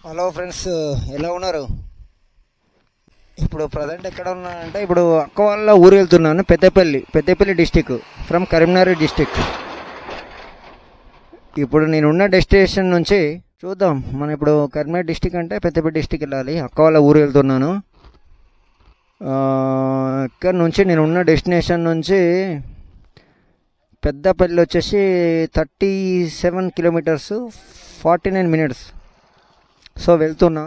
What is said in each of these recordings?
Hello friends, ఎలా ఉన్నారు? ఇప్పుడు ప్రజెంట్ ఎక్కడ ఉన్నానంటే, ఇప్పుడు అక్క వాళ్ళ ఊరు వెళ్తున్నాను. Peddapalli district, from Karimnagar district. ఇప్పుడు నేనున్న డెస్టినేషన్ నుంచి చూద్దాం. మనం ఇప్పుడు కరీంనగర్ డిస్టిక్ అంటే పెద్దపల్లి డిస్టిక్ వెళ్ళాలి. అక్క వాళ్ళ ఊరు వెళ్తున్నాను. ఇక్కడ నుంచి నేనున్న డెస్టినేషన్ నుంచి పెద్దపల్లి వచ్చేసి 37 కిలోమీటర్స్, 49 మినిట్స్. సో వెళ్తున్నా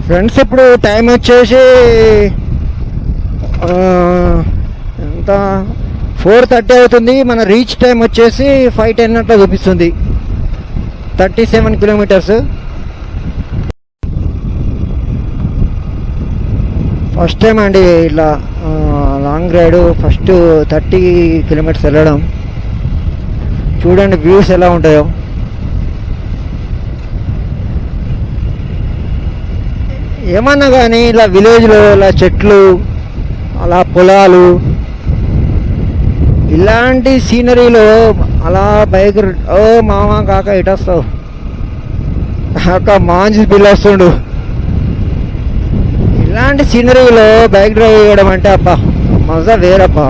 ఫ్రెండ్స్. ఇప్పుడు టైం వచ్చేసి ఎంత 4:30 అవుతుంది. మన రీచ్ టైం వచ్చేసి 5:10 అట్లా చూపిస్తుంది. 37 కిలోమీటర్స్. ఫస్ట్ టైం అండి ఇలా లాంగ్ రైడ్. ఫస్ట్ 30 కిలోమీటర్స్ వెళ్ళడం. చూడండి వ్యూస్ ఎలా ఉంటాయో. ఏమన్నా కానీ ఇలా విలేజ్లో ఇలా చెట్లు, అలా పొలాలు, ఇలాంటి సీనరీలో అలా బైక్ ఓ మామ కాక ఇటు వస్తావు కాక మాంచి బిల్ వస్తుండు. ఇలాంటి సీనరీలో బైక్ డ్రైవ్ చేయడం అంటే అబ్బా మజా వేరబ్బా.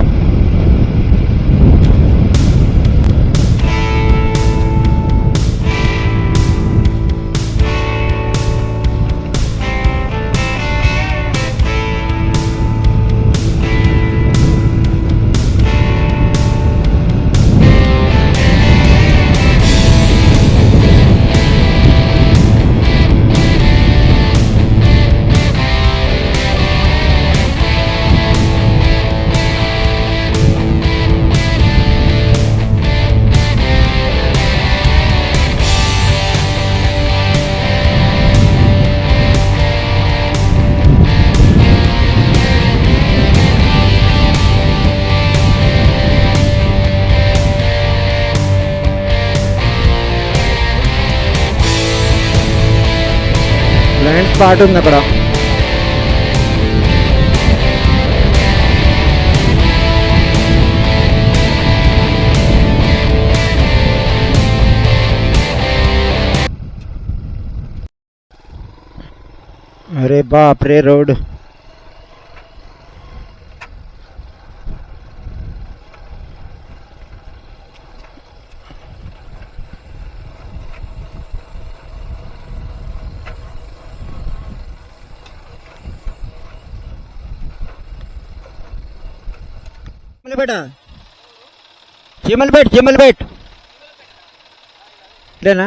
బ్లైండ్ స్పాట్ ఉంది అక్కడ. అరే బాప్ రే రోడ్. చిమ్మలపేట్ లేనా?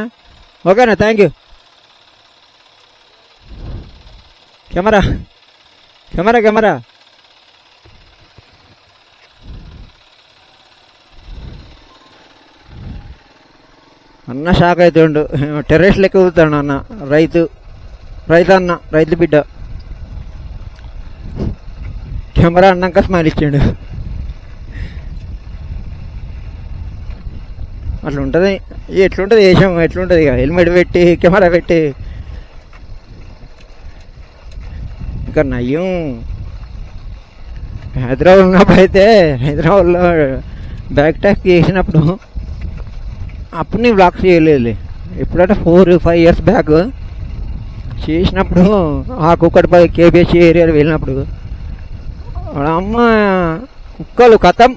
ఓకేనా, థ్యాంక్ యూ. కెమెరా అన్న షాక్ అయితే ఉండు. టెర్రస్ లెక్క ఊతాడు అన్న. రైతు బిడ్డ. కెమెరా అన్నాక స్మైల్ ఇచ్చాడు. అట్లా ఉంటుంది. ఎట్లుంటుంది వేషం, ఎట్లుంటుంది ఇక. హెల్మెట్ పెట్టి కెమెరా పెట్టి ఇంకా నయ్యం. హైదరాబాద్ ఉన్నప్పుడు అయితే, హైదరాబాద్లో బ్యాక్ ట్యాక్ చేసినప్పుడు అప్పుడు నేను బ్లాక్ చేయలేదు. ఎప్పుడంటే 4-5 ఇయర్స్ బ్యాక్ చేసినప్పుడు ఆ కుక్కటిపల్లి కేబిహెచ్ ఏరియాలో వెళ్ళినప్పుడు అమ్మ కుక్కలు కథం.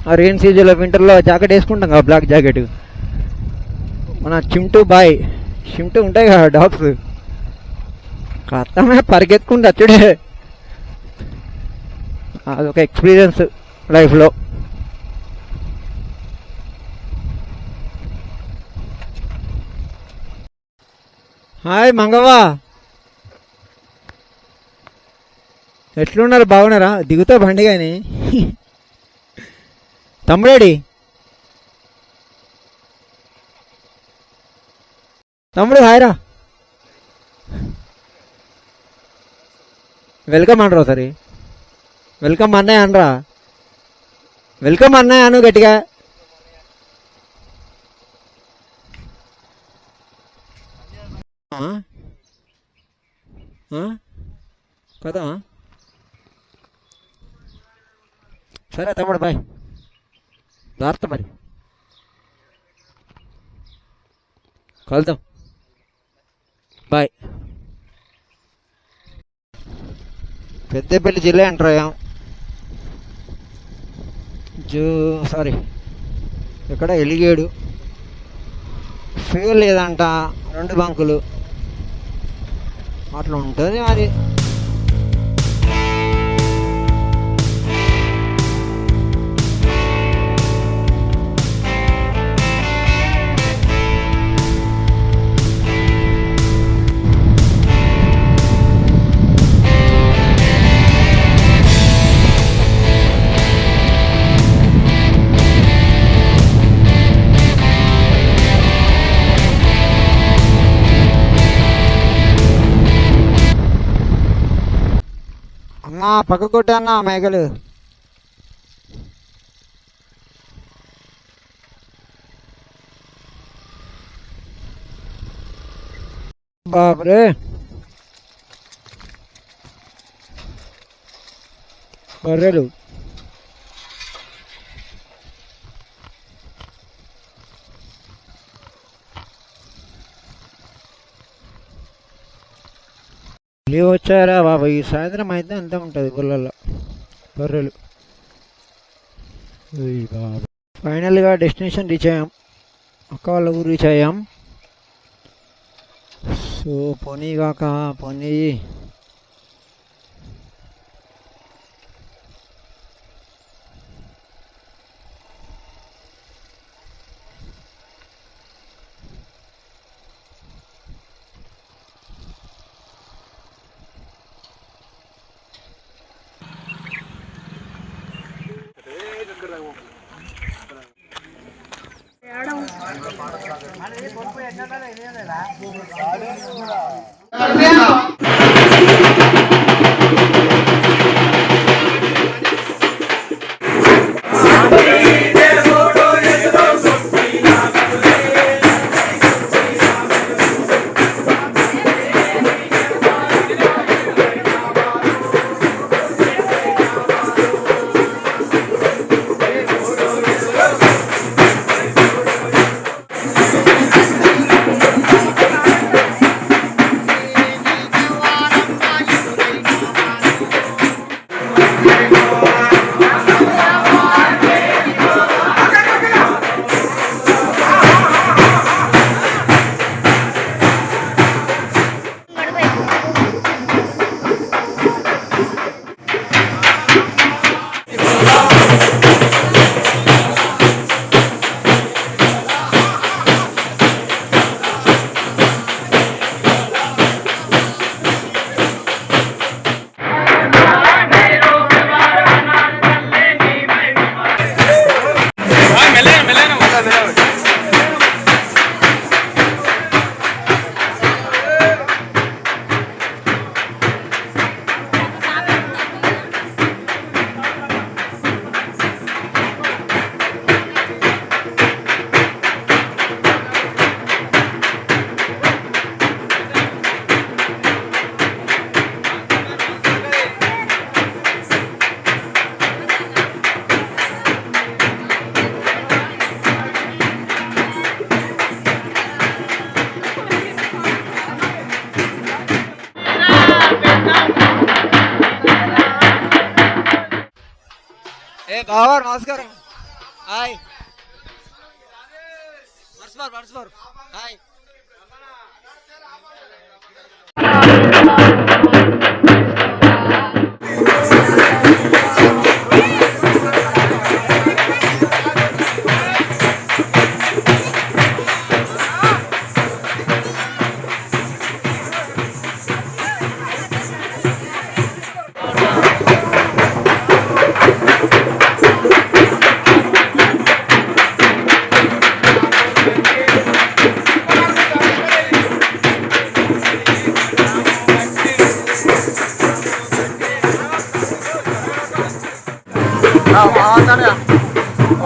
ఆ రెయిన్ సీజన్లో వింటర్లో జాకెట్ వేసుకుంటాం కదా, బ్లాక్ జాకెట్. మన చిమ్టు ఉంటాయి కదా డాగ్స్, కథమే పరిగెత్తుకుంటూ వచ్చుడే. అదొక ఎక్స్పీరియన్స్ లైఫ్లో. హాయ్ మంగవ్వా, ఎట్లున్నారు? బాగున్నారా? దిగుతా బండి కానీ. తమ్ముడేడి? తమ్ముడు హాయ్రా. వెల్కమ్ అనరా ఒకసారి. వెల్కమ్ అన్నయ్య అనరా. వెల్కమ్ అన్నయ్య అను గట్టిగా. కదా? సరే తమ్ముడు, బాయ్. జాగ్రత్త మరి, కలుద్దాం. బాయ్. పెద్దపల్లి జిల్లా ఎంటర్ అయ్యాం. సారీ, ఇక్కడ ఎలిగేడు. ఫ్యూల్ లేదంట, 2 బంకులు అట్లా ఉంటుంది మరి. అన్నా పక్క కొట్టే అన్న మేకలు. బాబరే, బర్రెలు. లీవ్ వచ్చారా బాబా? ఈ సాయంత్రం అయితే అంతా ఉంటుంది గుళ్ళల్లో బర్రెలు. ఫైనల్గా డెస్టినేషన్ రీచ్ అయ్యాం, అక్క వాళ్ళ ఊరు రీచ్ అయ్యాం. సో పోనీ కాక పోనీ. బావర్ నమస్కారం. Hi మర్స్బార్ hi.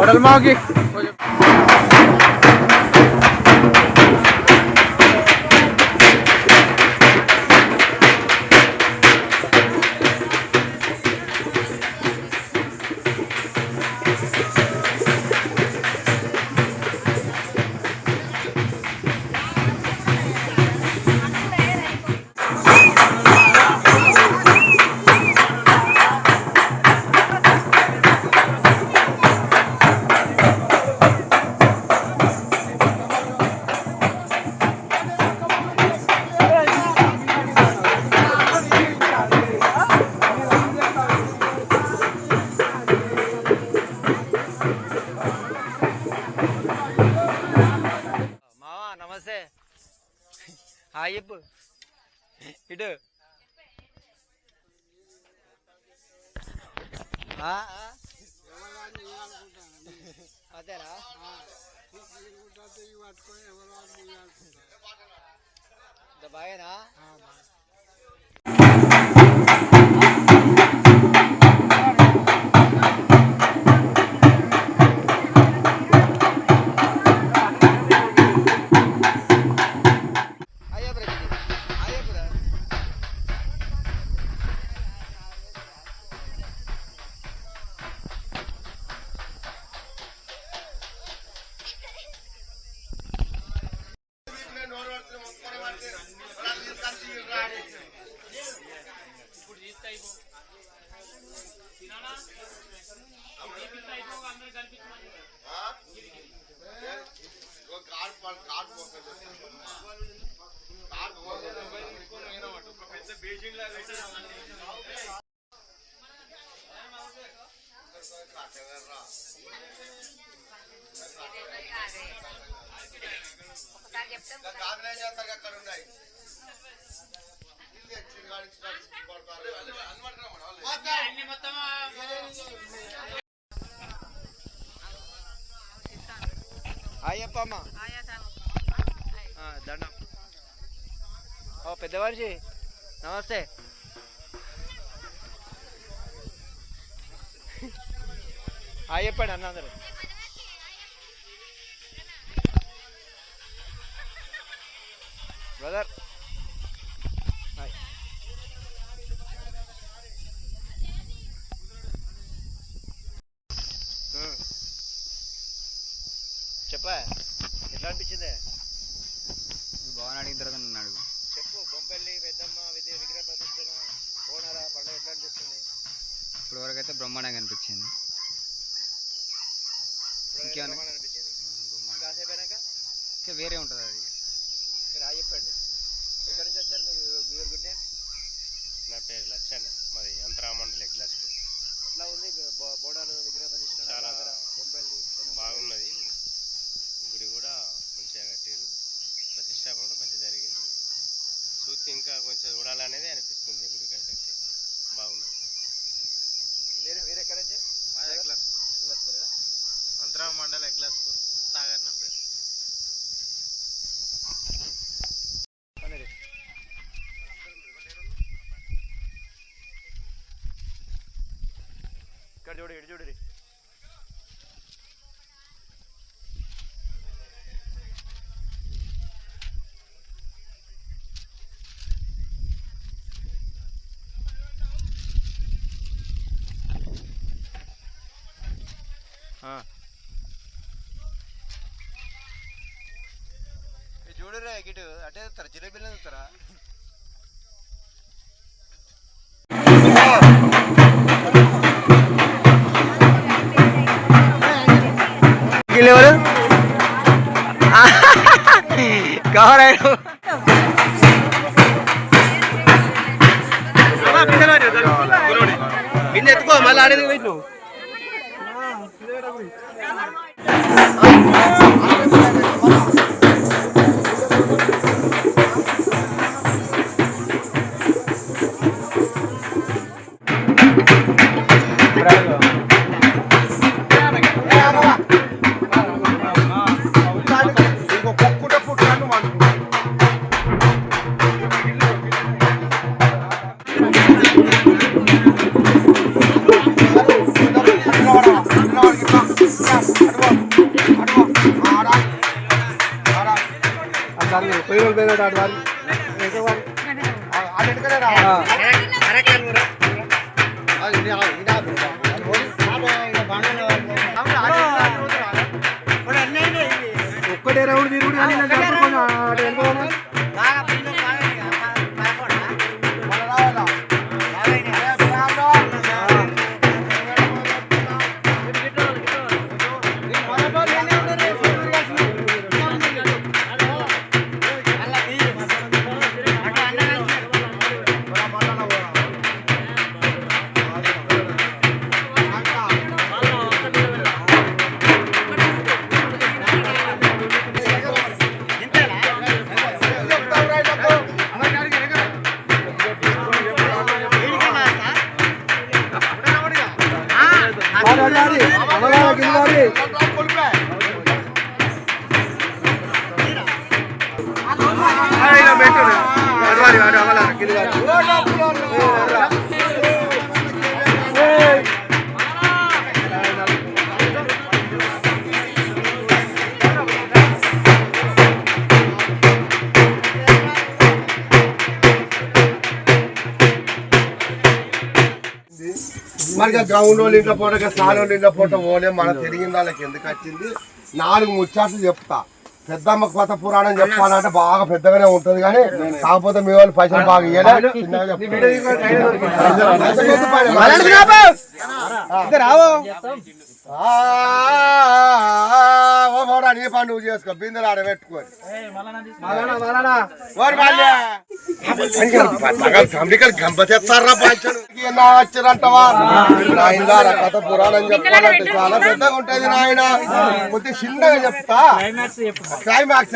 होटल में होगी ఇటు అదేరా బాగేనా అయ్యప్పమ్మ దండం ఓ పెద్ద మనిషి నమస్తే చెప్పండి అన్న అందరు బ్రదర్ చెప్పా ఎట్లా అనిపించింది బాగా అడిగిన తర్వాత నన్ను అడుగు చెప్పు బొంపెల్లి పెద్దమ్మ విగ్రహ ప్రతిష్టన బోనాల పండుగ ఎట్లా అనిపిస్తుంది ఇప్పుడు వరకు అయితే బ్రహ్మాండంగా అనిపించింది అనిపించింది కాసేపోయినాక ఇంకా వేరే ఉంటుంది అది మీరు చెప్పండి ఎక్కడి నుంచి వచ్చారు మీరు గుడ్ నేమ్ నా పేరు లచ్చన్న మాది యంత్రామండలి ఎగ్లాస్పూర్ ఎట్లా ఉంది బోనాలు విగ్రహ ప్రతిష్టన చాలా బొంపెల్లి బాగున్నది గుడి కూడా మంచిగా కట్టారు ప్రతిష్టాపన కూడా మంచిగా జరిగింది చూస్తే ఇంకా కొంచెం చూడాలనేది అనిపిస్తుంది గుడి కంటే బాగున్నది మీరు ఎక్కడి నుంచి ఎగ్లాస్పూర్ యంత్రామండలి ఎగ్లాస్పూర్ సాగర్ నా పేరు ఇక్కడ చూడు ఇటు చూడు చూడరా గిటు అంటే చూస్తారా జిలేబీలో చూస్తారా ఎవరు కవరాడు ఎత్తుకో మళ్ళీ ఆడేది నువ్వు ఒక్కటే రౌండ్ తిరుగుడు మరి గ్రౌండ్ వాళ్ళు ఇంట్లో పూట సార్ వాళ్ళు ఇంట్లో పూట పోలే మన తిరిగిన వాళ్ళకి ఎందుకు వచ్చింది 4 ముచ్చాట్లు చెప్తా. పెద్దమ్మ కొత్త పురాణం చెప్పాలంటే బాగా పెద్దగానే ఉంటది కానీ కాకపోతే మీ వాళ్ళు పైసలు బాగా నీ పండుగ చేసుకో బిందెలు ఆడ పెట్టుకోని గంపతెత్తారా వచ్చిరంటవా నాయన కథ పురాణం చెప్పాలంటే చాలా పెద్దగా ఉంటది నాయన. కొద్దిగా చిన్నగా చెప్తా క్లైమాక్స్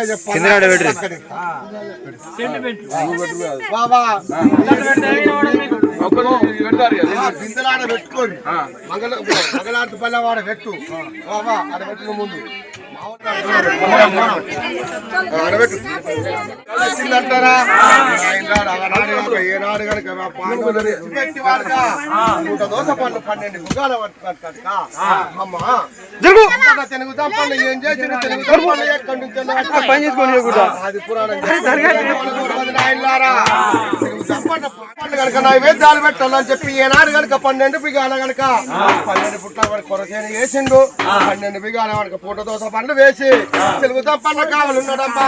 బిందెలాడ పెట్టుకోండి మంగళారతి పల్లె వాడ పెట్టు బాబా ఆడ పెట్టిన ముందు వచ్చిందంటారా ఏనాడు కనుక పాండవులు పెట్టి వాడుగా 100 దోస పండ్లు 12 ముగాల పట్టుకుంటాడుక అమ్మా తెలుగు తప్పండి ఏం చేసిన తెలుగు తప్పండి ఎక్కడి నుంచి అది పురాణం నాయనలారా తెలుగు తప్పండి పండ్లు కనుక నైవేద్యాలు పెట్టాలని చెప్పి ఏనాడు కనుక 12 బిగాల కనుక 12 పుట్ల వరకు కొరసేన వేసిండు 12 బిగాల వరకు పూట దోస పండ్లు వేసి తెలుగు తప్పన్న కావాలన్నాడమ్మా.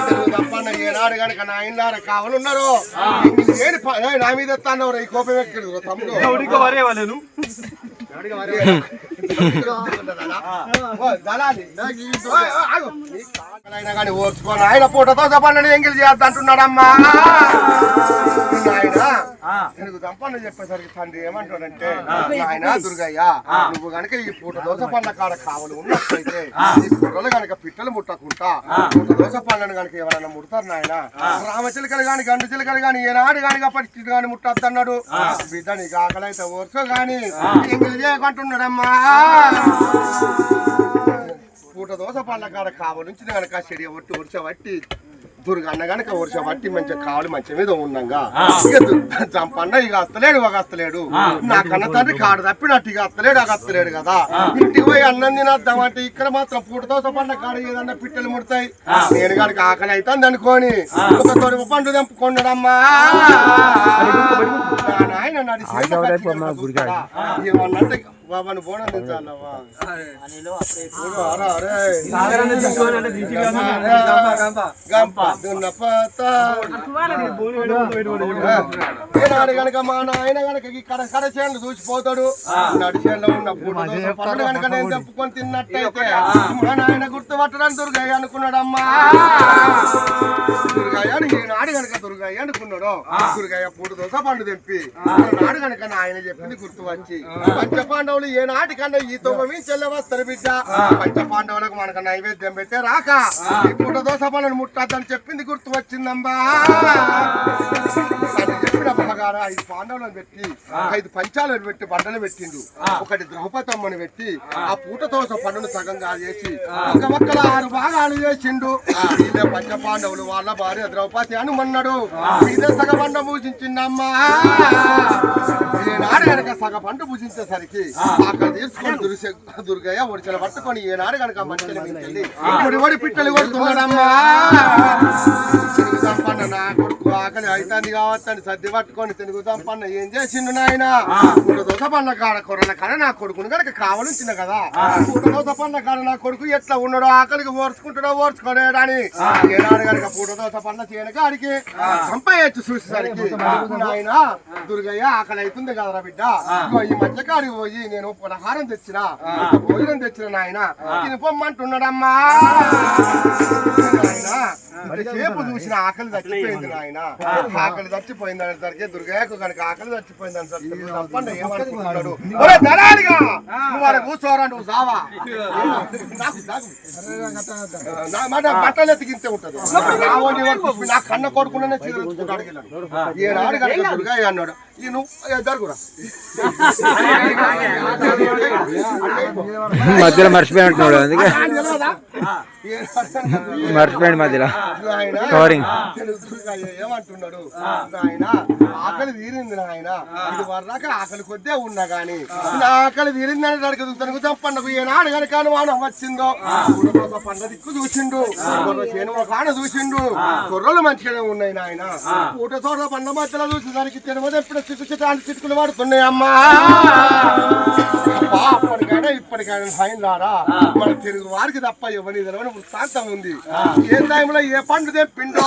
తెలుగు తప్పన్న ఏనాడు కనుక నాయనలారా కావాలన్నారు నా మీద ఎత్తాను ఈ కోపం ఎక్కడు తమ్ముడు ఓర్చుకోని ఆయన పూటతో చెప్పండి ఎంగిల్ చేద్దా అంటున్నాడమ్మా. ఆయన తెలుగు తప్పని చెప్పేసరికి తండ్రి ఏమంటాడంటే ఆయన దుర్గయ్య నువ్వు గనక ఈ పూట దోస పండ్ల కాడ కావాలి ఉన్నట్లయితే ఈ కుర్రలు గనక పిట్టలు ముట్టకుండా పూట దోస పండ్లను గనక ఎవరైనా ముడతారు నాయన రామచిలుకలు గాని గండు చిలుకలు గాని ఏనాడు గాని పట్టి గాని ముట్టద్దు అన్నాడు. బిడ్డ నీకు ఆకలైతే ఓర్చో గాని ఎంగిల్ చేయకుంటున్నాడమ్మా. పూట దోస పండ్ల కాడ కావాలించి గనక చెడి ఒట్టి ఉడిచబట్టి దుర్గ అన్న గనక వర్షబట్టి మంచిగా కావాలి మంచి మీద ఉన్నాగా చంపన్న ఇక వస్తలేడు ఒక వస్తలేడు నా కన్న తండ్రి కాడు తప్పినట్టు ఇక వస్తలేడు ఒక వస్తలేడు కదా. ఇంటికి పోయి అన్నం తినద్దామంటే ఇక్కడ మాత్రం పూట దోస పండ్ల కాడ ఏదన్నా పిట్టలు ముడతాయి నేను కనుక ఆకలి అవుతుంది అనుకోని ఒక తొడుపు పండు తెంపుకున్నాడమ్మా. ఆయన ఏమన్నంటే బాబాను బోనం తెచ్చాలవ్వా కనుక మా నాయన కనుక కడ చేనులు చూసిపోతాడు నడిచేలో ఉన్న పండు కనుక నేను తెంపుకొని తిన్నట్టయితే మా నాయన గుర్తుపట్టడానికి దుర్గయ్య అనుకున్నాడమ్మా. దుర్గయ్య ఈనాడు కనుక దుర్గయ్య అనుకున్నాడు. దుర్గయ్య పూట దోస పండు తెంపి నాడు కనుక నాయన చెప్పింది గుర్తు వచ్చి పంచ పాండవులు ఏ నాటికన్నా ఈ తొమ్మి చెల్లె వస్తారు బిడ్డ పంచ పాండవులకు మనకు నైవేద్యం పెట్టే రాక ఈ పూట దోస పండును ముట్టద్దని చెప్పింది గుర్తు వచ్చిందమ్మా. చెప్పిన బాగారా 5 పాండవులను పెట్టి 5 పంచాలను పెట్టి బండలు పెట్టిండు. ఒకటి ద్రౌపదమ్మని పెట్టి ఆ పూట దోస పండును సగంగా చేసి ఒక ఒక్కల 6 భాగాలు చేసిండు. ఇదే పంచ పాండవులు వాళ్ళ భార్య ద్రౌపది అనుమన్నాడు. ఇదే సగ పండు పూజించిందమ్మా. ఈనాడు కనుక సగ పండు పూజించేసరికి అక్కడ తీసుకొని దుర్గయ్య ఒడిచెలు పట్టుకొని ఈనాడు కనుక మంచిని వెళ్ళి ఒడి పిట్టలు కొడుతున్నాడమ్మా. తెలుగు దంపన్న నా కొడుకు ఆకలి అవుతుంది కావచ్చని సర్ది పట్టుకొని తెలుగు దంపన్న ఏం చేసిండు నాయన పూట దోస పండ్ల కాడ కొరల కాడ నా కొడుకుని కనుక కావాల్సిన కదా పూట దోస పండ్ల కాడ నా కొడుకు ఎట్లా ఉన్నాడో ఆకలికి ఓర్చుకుంటాడో ఓర్చుకోలేడని ఏనాడు కనుక పూట దోస పండ్ల చేయడానికి ఆడికి చంపేయచ్చు చూసేసరికి నాయన దుర్గయ్య ఆకలి అవుతుంది కదరా బిడ్డ ఈ మధ్య కాడికి పోయి నేను పలహారం తెచ్చిన భోజనం తెచ్చిన నాయన తిని పొమ్మంటున్నాడమ్మా. నాయన సేపు చూసిన ఆకలి చచ్చిపోయింది నాయన ఆకలి చచ్చిపోయింది అనేసరికి దుర్గయ్యకు కనుక ఆకలి చచ్చిపోయింది అనేసరికి తప్పండి ఏమనుకుంటున్నాడు ఒరే దళారిగా నువ్వు వాడు కూర్చోరా నువ్వు జావా నా మాట బట్టలు ఎత్తికింతే ఉంటది నా కన్న కొడుకునే చీరలుకుంటాడు ఏనాడు కనుక దుర్గయ్య అన్నాడు ఈ నువ్వు జరుగురా మధ్యలో మర్చిపోయి ఉంటున్నాడు అందుకే మర్చిపోయింది మధ్యలో కవరింగ్ ఏమంటున్నాడు నాయన ఆకలి తీరింది నాయన ఇది వరదాకా ఆకలి కొద్దే ఉన్నా గాని నా ఆకలి తీరింది అని అడుగుతాను చంపండకు ఏనాడు కనుక అనుమానం వచ్చిందో పండ దిక్కు చూసిండు చేనువ కాడ చూసిండు కొర్రలు మంచిగానే ఉన్నాయి నాయన పూట చోట్ల పండ మధ్యలో చూసేసరికి తినమది ఎప్పుడు చిట్టుకులు పడుతున్నాయి అమ్మా అప్పటికైనా ఇప్పటికైనా ఫైన్ రారా మన తెలుగు వారికి తప్ప ఇవ్వని వృత్తాంతం ఉంది ఏ టైంలో ఏ పండు తెంపిండో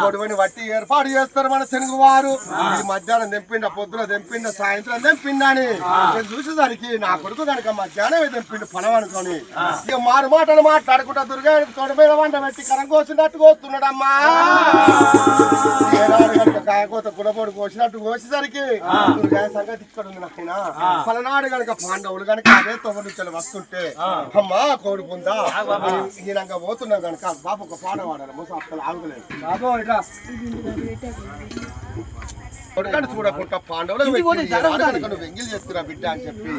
గొడవని బట్టి ఏర్పాటు చేస్తారు మన తెలుగు వారు ఇది మధ్యాహ్నం తెంపిండ పొద్దున తెంపిండ సాయంత్రం తెంపిండని నేను చూసేసరికి నా కొడుకు కనుక మధ్యాహ్నం తెంపిండు పొలం అనుకోని ఇక మారు మాటలు మాట్లాడుకుంటా దుర్గా తొడమైన వంట పెట్టి కరం కోసినట్టు కోస్తున్నాడమ్మా ఏనాడు కనుక కాయకోత కులబోడు కోసినట్టు కోసేసరికి దుర్గా సంగతి ఇక్కడ ఉంది నాకైనా పలనాడు కనుక పాండవులు కనుక అదే తొమ్మిది నుంచి వస్తుంటే అమ్మా కోరుకుందా ఈయనంగా పోతున్నాం కనుక బాబు ఒక పాట వాడాలి మోసం అసలు ఆగులేదు చూడకుండా పాండవులకు వెంగిల్ చేస్తున్నా బిడ్డ అని చెప్పి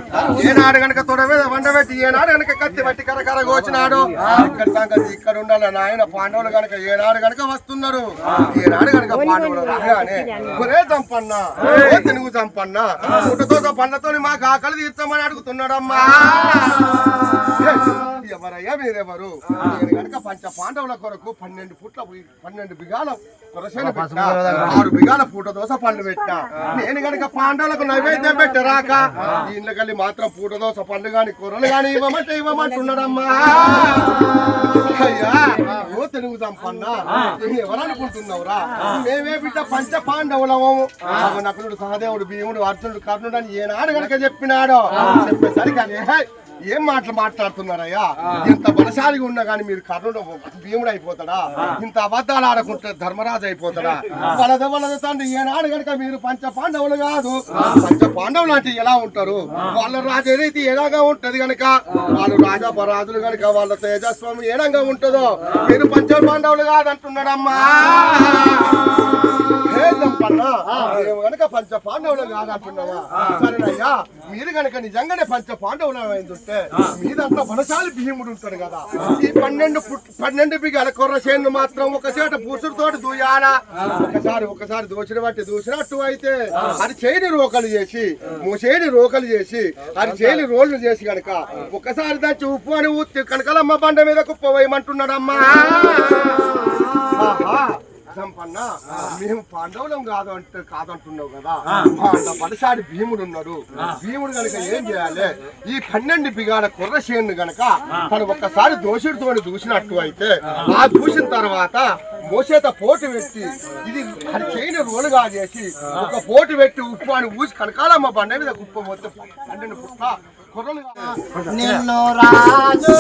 ఏనాడు కనుక తొడ మీద వండబెట్టి ఏనాడు కనుక కత్తి బట్టి కరకర కోచినాడు ఇక్కడ సంగతి ఇక్కడ ఉండాలి నాయన పాండవులు కనుక ఏనాడు కనుక వస్తున్నారు ఏనాడు కనుక పాండవులు రాగానే ఒరే చంపన్నా తెలుగు చంపన్నా పుట్టతో పండ్లతో మాకు ఆకలి తీర్చామని అడుగుతున్నాడమ్మా ఎవరయ్యా మీరెవరు నేను కనుక పంచ పాండవుల కొరకు 12 బిగాల కొరసేన పెట్టా 6 బిగాల పూట దోశ పండు పెట్టా నేను కనుక పాండవులకు నైవేద్యం పెట్టరాక ఇంట్లో కలిసి మాత్రం పూట దోశ పండు గాని కూరలు గాని ఇవ్వమంటున్నాడమ్మా అయ్యా ఓ తెలుగు చంపన్నా ఎవరనుకుంటున్నావురా మేమే బిడ్డ పంచ పాండవులము నకులుడు సహదేవుడు భీముడు అర్జునుడు కర్ణుడు అని ఏనాడు కనుక చెప్పినాడో చెప్పేసరికి అదే ఏం మాట్లాడుతున్నారయ్యా ఇంత బలశాలిగా ఉన్నా గానీ మీరు కర్ణుడు భీముడు అయిపోతాడా ఇంత అబద్ధాలు ఆడకుంటే ధర్మరాజు అయిపోతాడా వలద తండ్రి ఏనాడు కనుక మీరు పంచ పాండవులు కాదు పంచ పాండవులు అంటే ఎలా ఉంటారు వాళ్ళ రాజరీతి ఎలాగా ఉంటది కనుక వాళ్ళు రాజాపరాజులు కనుక వాళ్ళ తేజస్వామి ఏడంగా ఉంటుందో మీరు పంచ పాండవులు కాదంటున్నాడమ్మా కనుక పంచ పాండవులు కాదంటున్నావా సరేనయ్యా మీరు కనుక నిజంగానే పంచ పాండవులు అయిందంటే మీదంతా బలశాలి భీముడు ఉంటాడు కదా ఈ 12 బిగాల కొర్రసేను మాత్రం ఒక చేట పూసుడుతోటి దూయాలా ఒకసారి దోచిన బట్టి దూసినట్టు అయితే అది చేయని రోకలు చేసి మూసేని రోకలు చేసి అది చేయని రోళ్లు చేసి కనుక ఒకసారి దాచి ఉప్పు అని ఊత్తి కనకలమ్మ బండ మీద కుప్ప వేయమంటున్నాడమ్మా చంపన్నా మేము పాండవులం కాదంటున్నావు కదా అంత బలశాడి భీముడు ఉన్నాడు భీముడు గనక ఏం చేయాలి ఈ 12 బిగాల కుర్రసేను గనక తను ఒక్కసారి దోషుడితో దూసినట్టు అయితే ఆ దూసిన తర్వాత మోసేత పోటు పెట్టి ఇది అది చేయని రోలుగా చేసి ఒక పోటు పెట్టి ఉప్పు అని ఊసి కనకాలమ్మ బండ మీద కుప్ప మొత్తం 12 పుట్ట కుర్రలు నిన్ను రాజు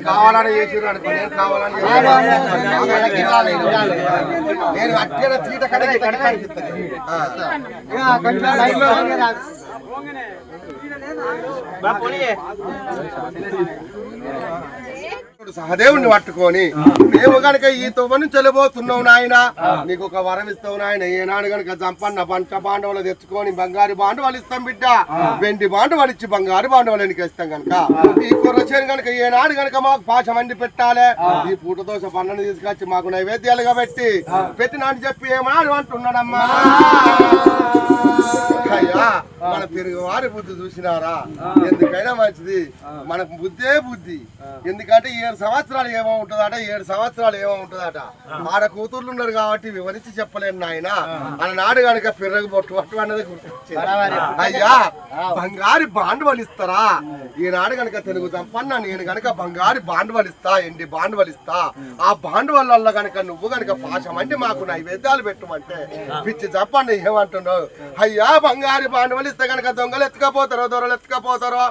కావాలని చేసిర్రు అనుకో, నేను కావాలని నేను అట్టిన తీట కడిగి సహదేవుని పట్టుకొని మేము గనక ఈ తొవ్వ నుంచి వెళ్ళబోతున్నావు నాయన, నీకు ఒక వరం ఇస్తావు నాయన. ఏనాడు గనక జంపన్న పంట బాండవులు తెచ్చుకొని బంగారు బాండవాళ్ళు ఇస్తాం బిడ్డ, వెండి బాండవాళ్ళు ఇచ్చి బంగారు బాండవాళ్ళు ఇస్తాం గనక ఈ కుర్రచేను గనక ఏనాడు గనక మాకు పాశం వండి పెట్టాలి. ఈ పూట దోశ పన్నను తీసుకొచ్చి మాకు నైవేద్యాలుగా పెట్టినాడు చెప్పి ఏమాడు అంటున్నాడమ్మా. అయ్యా మన తిరుగువారి బుద్ధి చూసినారా, ఎందుకైనా మంచిది మనకు బుద్ధే బుద్ధి. ఎందుకంటే 7 సంవత్సరాలు ఏమో ఉంటుందట, 7 సంవత్సరాలు ఏమో ఉంటుందట. ఆడ కూతుర్లు ఉన్నారు కాబట్టి వివరించి చెప్పలేను నాయన. అలనాడు కనుక పిర్రకు బొట్టు అన్నది గుర్తొచ్చింది. అయ్యా బంగారు బాండవలు ఇస్తారా? ఈనాడు కనుక తెలుగు సంపన్న నేను కనుక బంగారు బాండవలు ఇస్తా, ఎండి బాండవలు ఇస్తా. ఆ బాండవల్ల కనుక నువ్వు కనుక పాశం అంటే మాకు నైవేద్యాలు పెట్టమంటే పిచ్చి చెప్పండి ఏమంటున్నావు? అయ్యా బంగారు బాండవలు ఇస్తే కనుక దొంగలు ఎత్తుకపోతారో దొరలు ఎత్తుకపోతారో.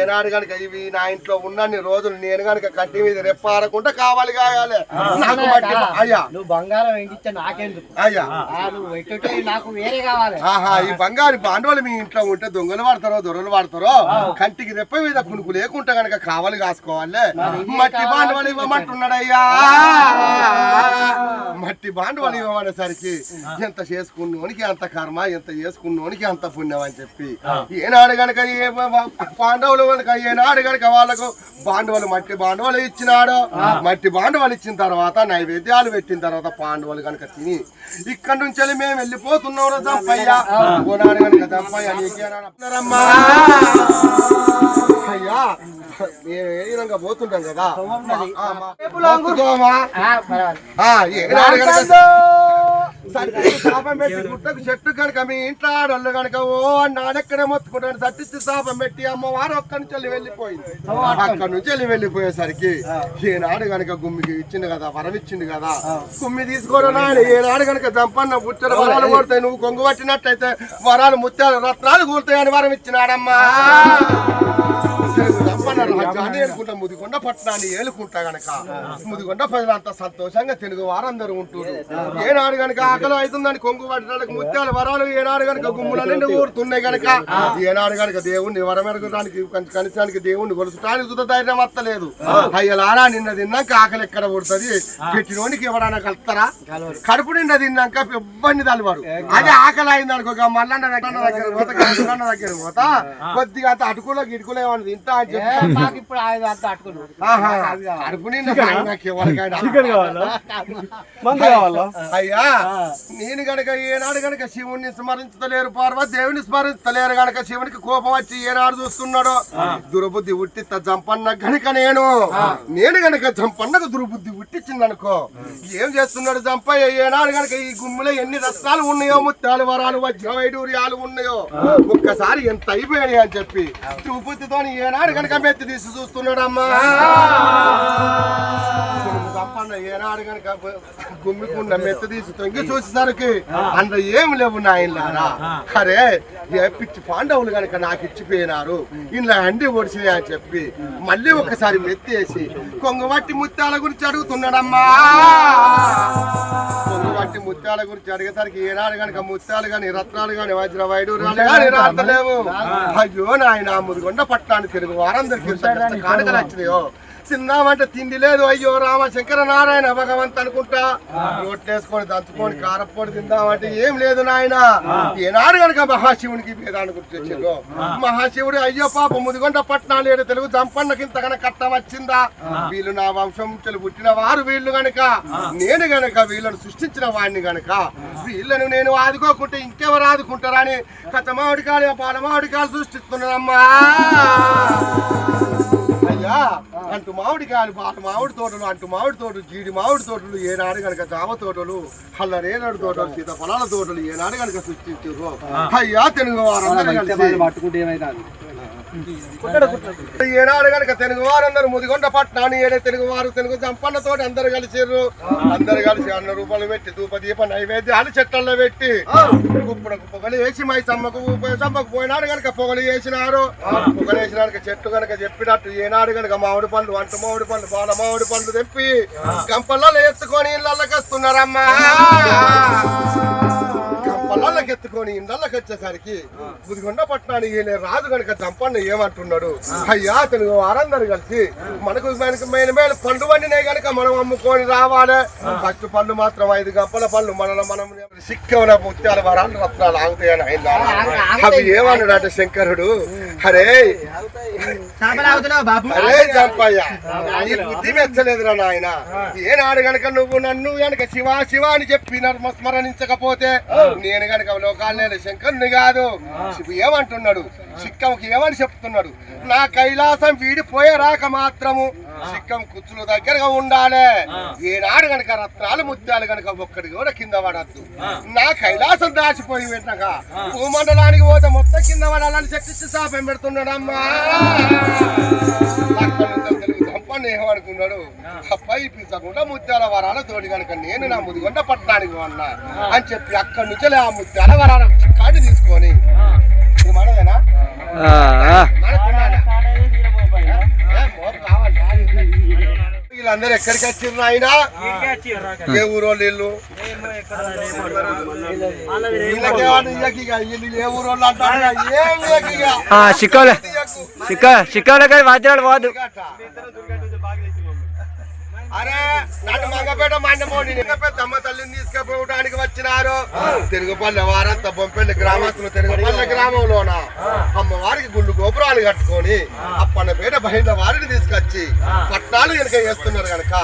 ఏనాడు కనుక ఇవి నా ఇంట్లో ఉన్నన్ని రోజులు నేను కనుక కట్టి మీద రెప్పారకుండా కావాలి కాయాలి నాకు మట్టి. అయ్యా నువ్వు బంగారం ఎంగిచ్చా నాకెందుకు? అయ్యా నువ్వు ఎట్టు నాకు వేరే కావాలి. ఆహా ఈ బంగారు బాండవలు మీ ఇంట్లో ఉంటే దొంగలు వాడతారో దొరలు వాడతారో, కంటికి రెప్ప మీద కునుకు లేకుండా కనుక కావాలి కాసుకోవాలి. మట్టి బాండవలు ఇవ్వమంటున్నాడయ్యా. మట్టి బాండవలు ఇవ్వమనేసరికి ఎంత చేసుకున్నోనికి అంత కర్మ, ఎంత చేసుకున్నోనికి అంత పుణ్యం అని చెప్పి ఏనాడు గనక పాండవులు కనుక ఏనాడు గనక వాళ్ళకు బాండవలు మట్టి బాండవలు ఇచ్చినాడు. మట్టి బాండవలు ఇచ్చిన తర్వాత నైవేద్యాలు పెట్టిన తర్వాత పాండవులు కనుక తిని ఇక్కడ నుంచి మేము వెళ్ళిపోతున్నాం రంపయ్యా. కనుక దంపయ్య అయ్యా మేము ఏ విధంగా పోతుంటాం కదా శాపం పెట్టి గుట్టకు చెట్టు కనుక మీ ఇంట్లో ఆడోళ్ళు కనుక ఓ నాడెక్కడే మొత్తుకుంటాను సట్టించి శాపం పెట్టి అమ్మవారు ఒక్కడి నుంచి వెళ్ళిపోయింది. అక్కడి నుంచి వెళ్ళిపోయేసరికి ఏనాడు కనుక గుమ్మికి ఇచ్చింది కదా, వరం ఇచ్చింది కదా, గుమ్మి తీసుకోరు నాడు. ఏనాడు కనుక దంపన్న బుచ్చర వరాలు కొడతాయి, నువ్వు కొంగు పట్టినట్టయితే వరాలు ముత్యాలు రత్నాలు కూడతాయని వరం ఇచ్చినాడమ్మా. రాజ్యాన్ని ఏలుకుంటా ముదిగొండ పట్టణాన్ని ఏలుకుంటా గనక ముదిగొండ ప్రజలంతా సంతోషంగా తెలుగు వారందరూ ఉంటున్నారు. ఏనాడు గనక ఆకలి అవుతుందని కొంగు పట్టడానికి ముత్యాల వరాలు ఏనాడు గనక గుమ్ముల నిండి ఊరుతున్నాయి గనక ఏనాడు గనక దేవుణ్ణి వరమెరగడానికి కనిసానికి దేవుణ్ణి కొలుసడానికి సుత ధైర్యం వస్తలేదు. అయ్యలారా నిన్న తిన్నాక ఆకలి ఎక్కడ పడుతుంది, పెట్టినోనికి ఎవరైనా కలుస్తారా? కడుపు నిండా తిన్నాక ఇబ్బంది తలవాడు. అదే ఆకలి అయింది అనుకో మల్లన్న దగ్గర పోతా గంగన్న దగ్గర పోతా కొద్దిగా అంత అటుకులో గిటుకులో ఏమన్నా తింటా అని చెప్పి ఇప్పుడు అయ్యా నేను గనక ఏనాడు గనక శివుణ్ణి స్మరించలేరు, పార్వదేవుని స్మరించలేరు గనక శివునికి కోపం వచ్చి ఏనాడు చూస్తున్నాడో దుర్బుద్ధి ఉట్టిత జంపన్న గనక నేను గనక జంపన్నకు దుర్బుద్ధి ఉట్టించిందనుకో ఏం చేస్తున్నాడు జంపయ్య? ఏనాడు గనక ఈ గుమ్ములో ఎన్ని రత్నాలు ఉన్నాయో, ముత్యాలు వరాలు వజ్ర వైడూర్యాలు ఉన్నాయో ఒక్కసారి ఎంత అయిపోయాయి అని చెప్పి దుర్బుద్ధితో ఏనాడు గనక మెత్తి తీసి చూస్తున్నాడమ్మా. ఏనాడు గనక గుమ్మికున్న మెత్త తీసి తొంగి చూసేసరికి అందులో ఏమి లేవు నాయనలారా. అరే ఏ పిచ్చి పాండవులు గనక నాకు ఇచ్చిపోయినారు, ఇలా అండి ఒడిసినాయి అని చెప్పి మళ్ళీ ఒకసారి మెత్తేసి కొంగవట్టి ముత్యాల గురించి అడుగుతున్నాడమ్మా. కొంగవట్టి ముత్యాల గురించి అడిగేసరికి ఏనాడు గనక ముత్యాలు గాని రత్నాలు గాని వజ్ర వైడూర్యాలు గాని రాతలేవు. అయ్యో నాయన ముదిగొండ పట్టాన్ని తెలుగు వారందరికి కానుకలు వచ్చినాయో, తిందామంటే తిండి లేదు. అయ్యో రామ శంకర నారాయణ భగవంత్ అనుకుంటా రోట్లేసుకొని దంచుకొని కారప్పొడి తిందామంటే ఏం లేదు నాయన. ఏనాడు కనుక మహాశివునికి వేదాన్ని గుర్తు వచ్చాడు. మహాశివుడు అయ్యో పాప ముదిగొండ పట్టణాలు ఏడు తెలుగు జంపన్నకింత గనక కట్టం వచ్చిందా, వీళ్ళు నా వంశం పుట్టిన వారు వీళ్ళు గనక నేను గనక వీళ్ళను సృష్టించిన వాడిని గనక వీళ్ళను నేను ఆదుకోకుంటే ఇంకెవరు ఆదుకుంటారా అని కథమావిడికాయలు పాలమావిడికాయలు సృష్టిస్తున్నారమ్మా. అయ్యా అంటు మామిడికాయలు పాత మామిడి తోటలు, అంటు మామిడి తోటలు, జీడి మామిడి తోటలు ఏనాడు కనుక జామ తోటలు, హల్లరేనాడు తోటలు, సీతాఫలాల తోటలు ఏనాడు కనుక సృష్టించారు. అయ్యా తెలుగు వారందరూ కలిసి ఏనాడు కనుక తెలుగు వారందరూ ముదిగొండ పట్నాన్ని ఏడే తెలుగు వారు తెలుగు సంపన్నతోటి అందరు కలిసిర్రు. అందరు కలిసి 100 రూపాయలు పెట్టి ధూపదీప నైవేద్యాలు చెట్లలో పెట్టి పొగలు వేసి మై సమ్మకు పోయినాడు కనుక పొగలు వేసినారు. పొగలు వేసినాడు చెట్టు కనుక చెప్పినట్టు ఏనాడు కనుక మామిడి పండ్లు వంట మామిడి పండ్లు బాల మామిడి పండ్లు తెప్పి గంపల్లో ఎత్తుకొని ఇళ్ళకి వస్తున్నారమ్మా. గంపలకి ఎత్తుకొని ఇళ్ళకి వచ్చేసరికి ముదిగొండ పట్టణానికి రాజు కనుక చంపన్న ఏమంటున్నాడు, అయ్యా తెలుగు వారందరూ కలిసి మనకు మేలు మేలు పండు వండినాయి కనుక మనం అమ్ముకొని రావాలి. ఫస్ట్ పళ్ళు మాత్రం 5 గంపల పళ్ళు మనం సిక్కవన ముత్యాల వరాలు రత్నాలు ఆగుతాయని ఆయన అవి ఏమన్నాడు అంటే శంకరుడు, అరే అరే చంపయ్య ఈ బుద్ధి మెచ్చలేదురా నాయన. ఏనాడు గనక నువ్వు నన్ను గనక శివ శివ అని చెప్పి స్మరణించకపోతే నేను గనక లోకాలు శంకరుని కాదు. ఏమంటున్నాడు సిక్కంకి ఏమని చెప్తున్నాడు, నా కైలాసం వీడిపోయే రాక మాత్రము సిక్కం కుచ్చుల దగ్గరగా ఉండాలి. ఏనాడు గనక రత్నాలు ముత్యాలు గనక ఒక్కడి కూడా కింద పడద్దు. నా కైలాసం దాచిపోయి వెంటగా భూమండలానికి పోతే మొత్తం కింద పడాలని శక్తి శాపం పెడుతున్నాడమ్మా. తెలుగు సంపన్న ఏమనుకున్నాడు, అబ్బాయి పిచ్చకుండా ముత్యాల వరాల తోటి కనుక నేను నా ముదిగొండ పట్టణానికి అన్నా అని చెప్పి అక్కడి నుంచి ఆ ముత్యాల వరాల చిక్కాన్ని తీసుకొని మనదేనా వీళ్ళందరూ ఎక్కడికి వచ్చిర్రు ఆయన? ఏ ఊరు వాళ్ళు వీళ్ళు? ఏ ఊరు వాళ్ళు అంటారు? చిక్కలకి వాద్యాలు పోదు. అరే నన్ను మంగపేట మండమోని పెద్దమ్మ తల్లిని తీసుకుపోవడానికి వచ్చినారు. తిరుగుపల్లె వారంతా బొంపెల్లి గ్రామస్తులు తిరుగుపల్లె గ్రామంలోన అమ్మవారికి గుళ్ళు గోపురాలు కట్టుకొని అప్పన్నపేట బయట వారిని తీసుకొచ్చి పట్నాలు వెనక వేస్తున్నారు కనుక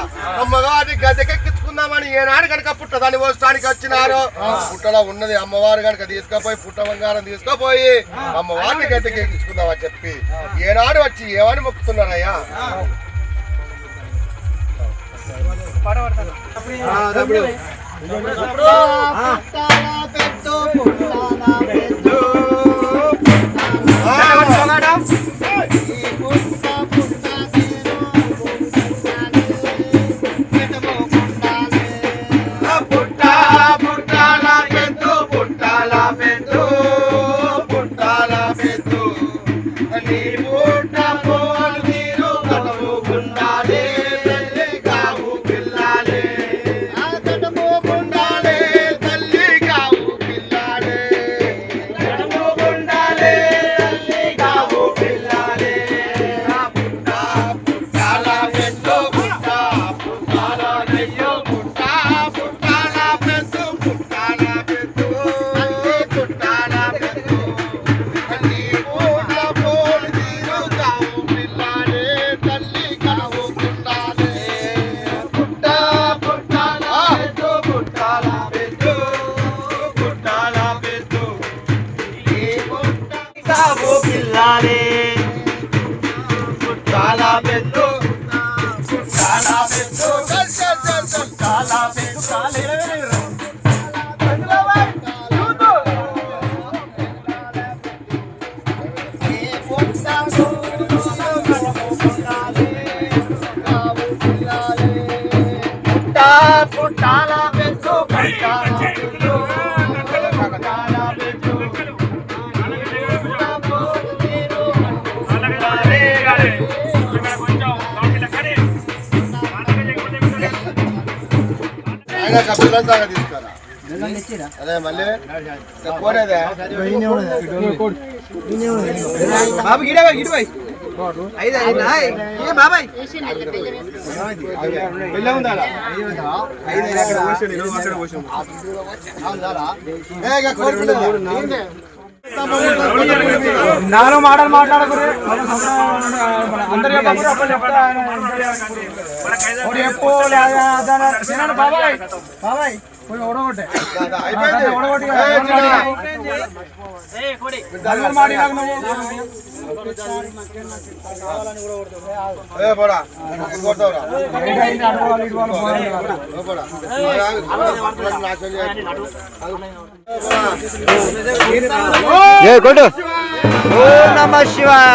అమ్మవారిని గద్దెకెక్కించుకుందామని ఏనాడు కనుక పుట్టదాన్ని పోసడానికి వచ్చినారు. పుట్టలో ఉన్నది అమ్మవారు కనుక తీసుకుపోయి పుట్ట బంగారం తీసుకుపోయి అమ్మవారిని గద్దెకెక్కించుకుందామని చెప్పి ఏనాడు వచ్చి ఏమని మొక్కుతున్నారయ్యా? తీసుకురా అదే మళ్ళీ నాలో మాటలు మాట్లాడకూడదు అందరు చెప్పు బాబాయ్ బాబాయ్ పోయి ఓడగొట్టే అయిపోయింది. ఓడగొట్టి ఏ చిన్న. మాడినాక నువ్వు ఏ పోడా కొడతావురా ఏ కొట్టు. ఓం నమః శివాయ.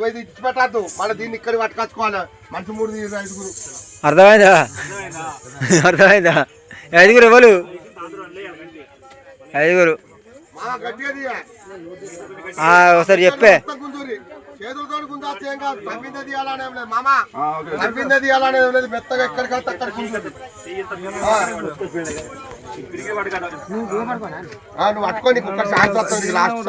ఇది ఇచ్చి పెట్టద్దు మళ్ళీ దీన్ని ఇక్కడ పట్టుకొచ్చుకోవాలి మంచి 3 5 అర్థమైందా? అర్థమైందా? 5 ఎవరు? 5 ఒకసారి చెప్పే. చేతులతో గుంజాస్తే ఏం కాదు. నవ్విందే తీయాలనే లేదు మామ. నవ్విందే తీయాలనే లేదు. మెత్తగా ఎక్కడికైతే అక్కడ కూర్చోండి. నువ్వు పట్టుకొని ఒక్కటి ఛాన్స్ వస్తుంది. లాస్ట్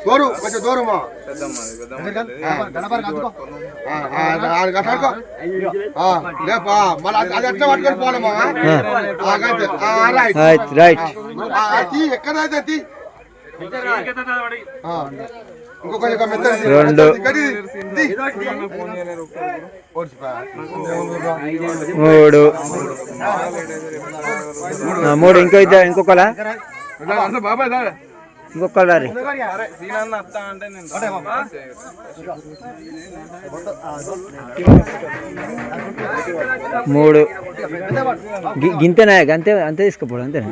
దూరు కొంచెం దూరం మళ్ళీ అది ఎట్లా పట్టుకొని పోలేమా? ఎక్కడైతే ఇంకొక 2 3 ఇంకొకలా ఇంకొకలా రీ 3 గింతేనా? అంతే తీసుకుపోడు. అంతేనా?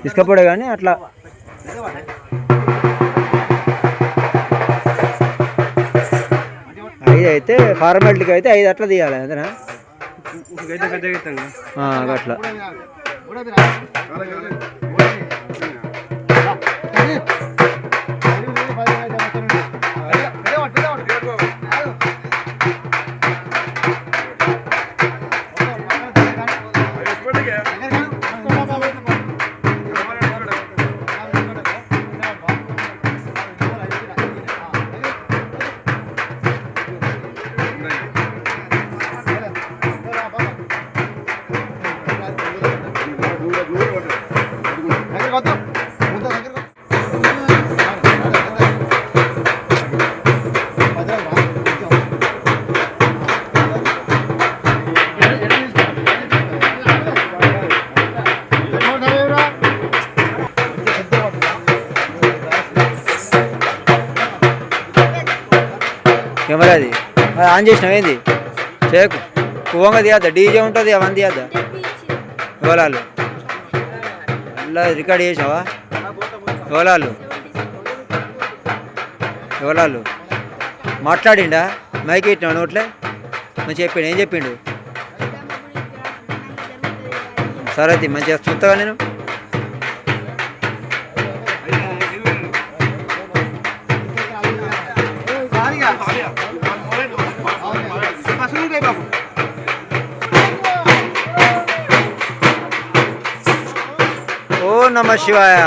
తీసుకుపోడే కానీ అట్లా 5 అయితే ఫార్మాలిటీకి అయితే 5 అట్లా తీయాలి. అంతేనా? అట్లా కెమెరా అది ఆన్ చేసినావు? ఏంది చేయకు. పోంగా తీయద్దా? డీజే ఉంటుంది అవన్నీ తీయద్దా? ఎవరాలు అలా రికార్డ్ చేసావా? ఎవరాలు మాట్లాడిండా? మైక్ పెట్టినావు నోట్లే? మంచిగా చెప్పిండు. ఏం చెప్పిండు? సరే అది మంచిగా చూస్తావా? నేను ఓం నమః శివాయ.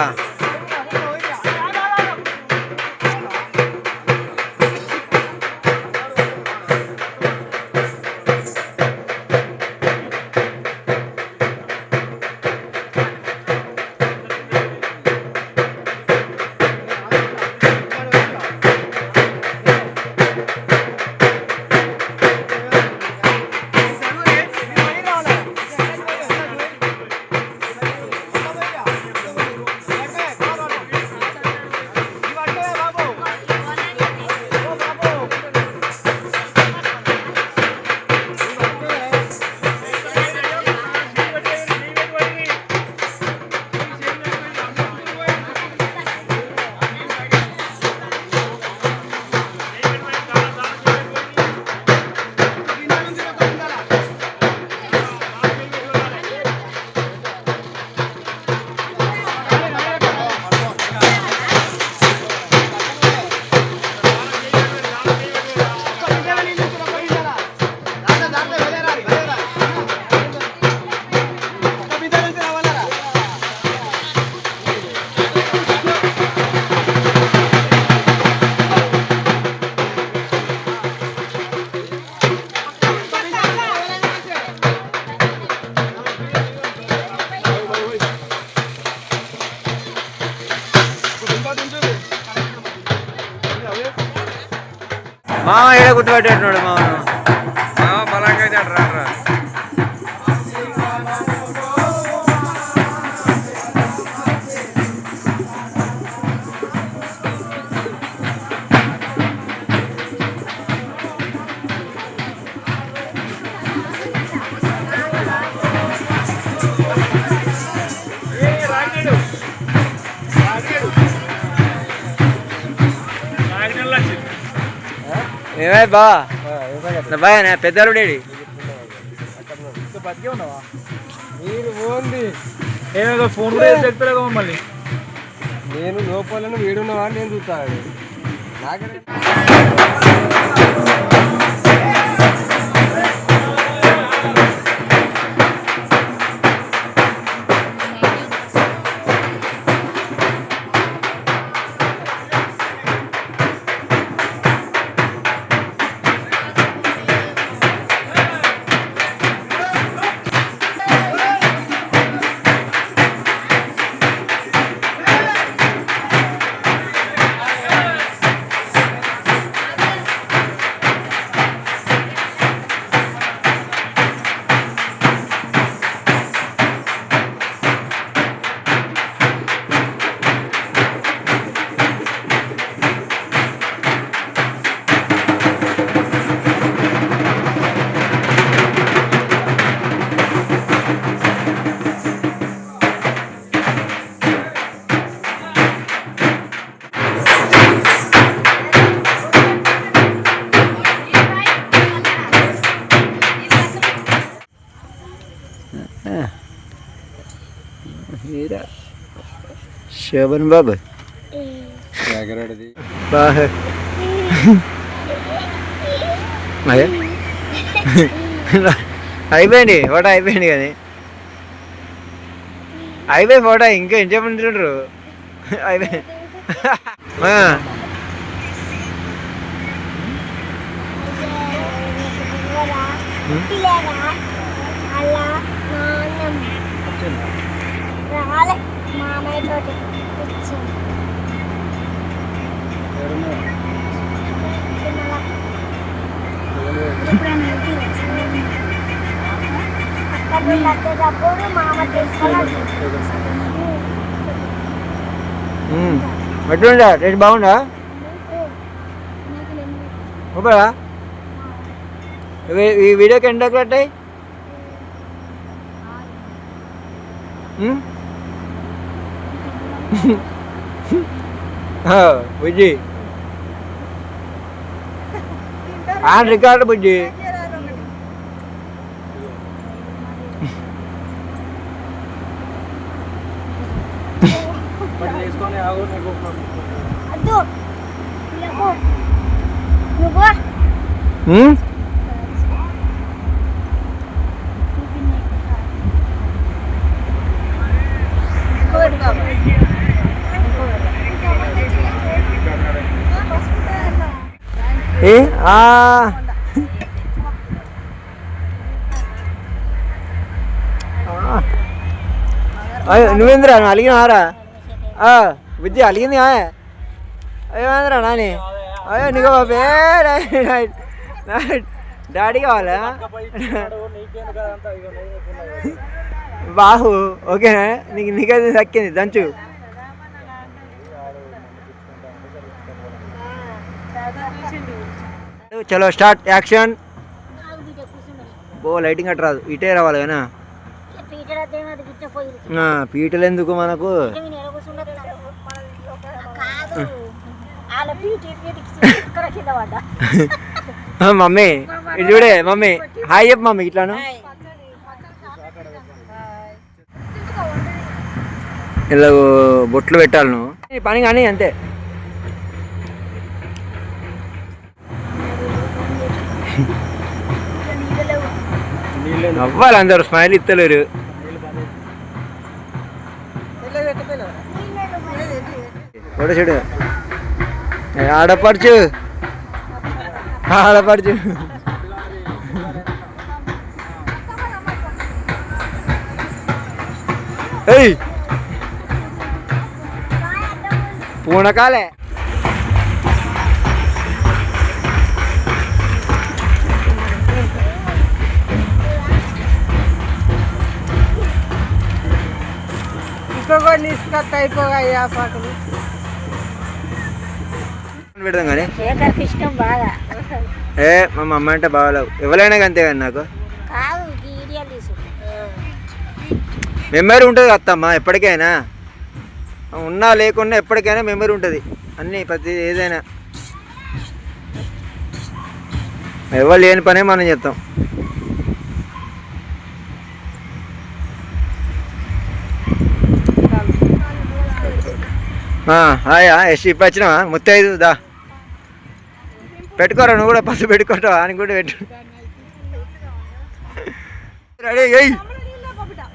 గుర్తుపెట్టేట్టున్నాడు మామను. బలంగా అయితే రా ఏమై బా బాగా పెద్దలు డేడి బతికే ఉన్నావా మీరు పోండి ఏదో ఫోన్ కూడా చెప్తారేమో మళ్ళీ నేను లోపలను వీడున్నావా అని నేను చూస్తాను నాకనే శోభన్ బాబు బాగా అయిపోయింది ఫోటో అయిపోయింది కానీ అయిపోయి ఫోటో ఇంకా ఏం చెప్పంటుండ్రు అయిపోయి ఎట్లుందా రేటు బాగుందా ఓకేరా ఈ వీడియోకి ఎంత కట్టాయి బుజ్జి ఆన్ రికార్డు బుజ్జి నువ్వేంద్రా నువ్వు అలిగినారా బుజ్జి అలిగింది ఏమేంద్రా నాని అయ్యో నీకు బాబే డాడీ కావాలా బాహు ఓకేనా నీకైతే దక్కింది దంచు చలో స్టార్ట్ యాక్షన్ బో లైటింగ్ అట్ట రాదు ఇటే రావాలి కదా పీటలు ఎందుకు మనకు మమ్మీ ఇది చూడే మమ్మీ హాయ్ చెప్పు మమ్మీ ఇట్లాను ఇలా బొట్లు పెట్టాలి నువ్వు పని కానీ అంతే అవ్వాలి అందరు స్మైల్ ఇస్తలేరు ఫోటో చూడు ఆడపడుచు ఆడపడుచు ఏయ్ పూనకాలే ఎవరిని తీసుకొస్తా అయిపోగా అయ్యా పాటలు పెడదాం కానీ శేఖర్కి ఇష్టం బాగా మా మమ్మ అంటే బాగాలేవు ఎవరైనా అంతే కానీ నాకు కాదు వీడియో తీసుకుంటా మెమరీ ఉంటుంది అత్తమ్మ ఎప్పటికైనా ఉన్నా లేకున్నా ఎప్పటికైనా మెమరీ ఉంటుంది అన్నీ ప్రతి ఏదైనా ఎవరు లేని పనే మనం చేస్తాం హాయా ఎస్ ఇప్పుడు వచ్చినావా ముత్తైదు దా పెట్టుకోరా నువ్వు కూడా పసు పెట్టుకుంటావా అని కూడా పెట్టు రెడీ అయ్యి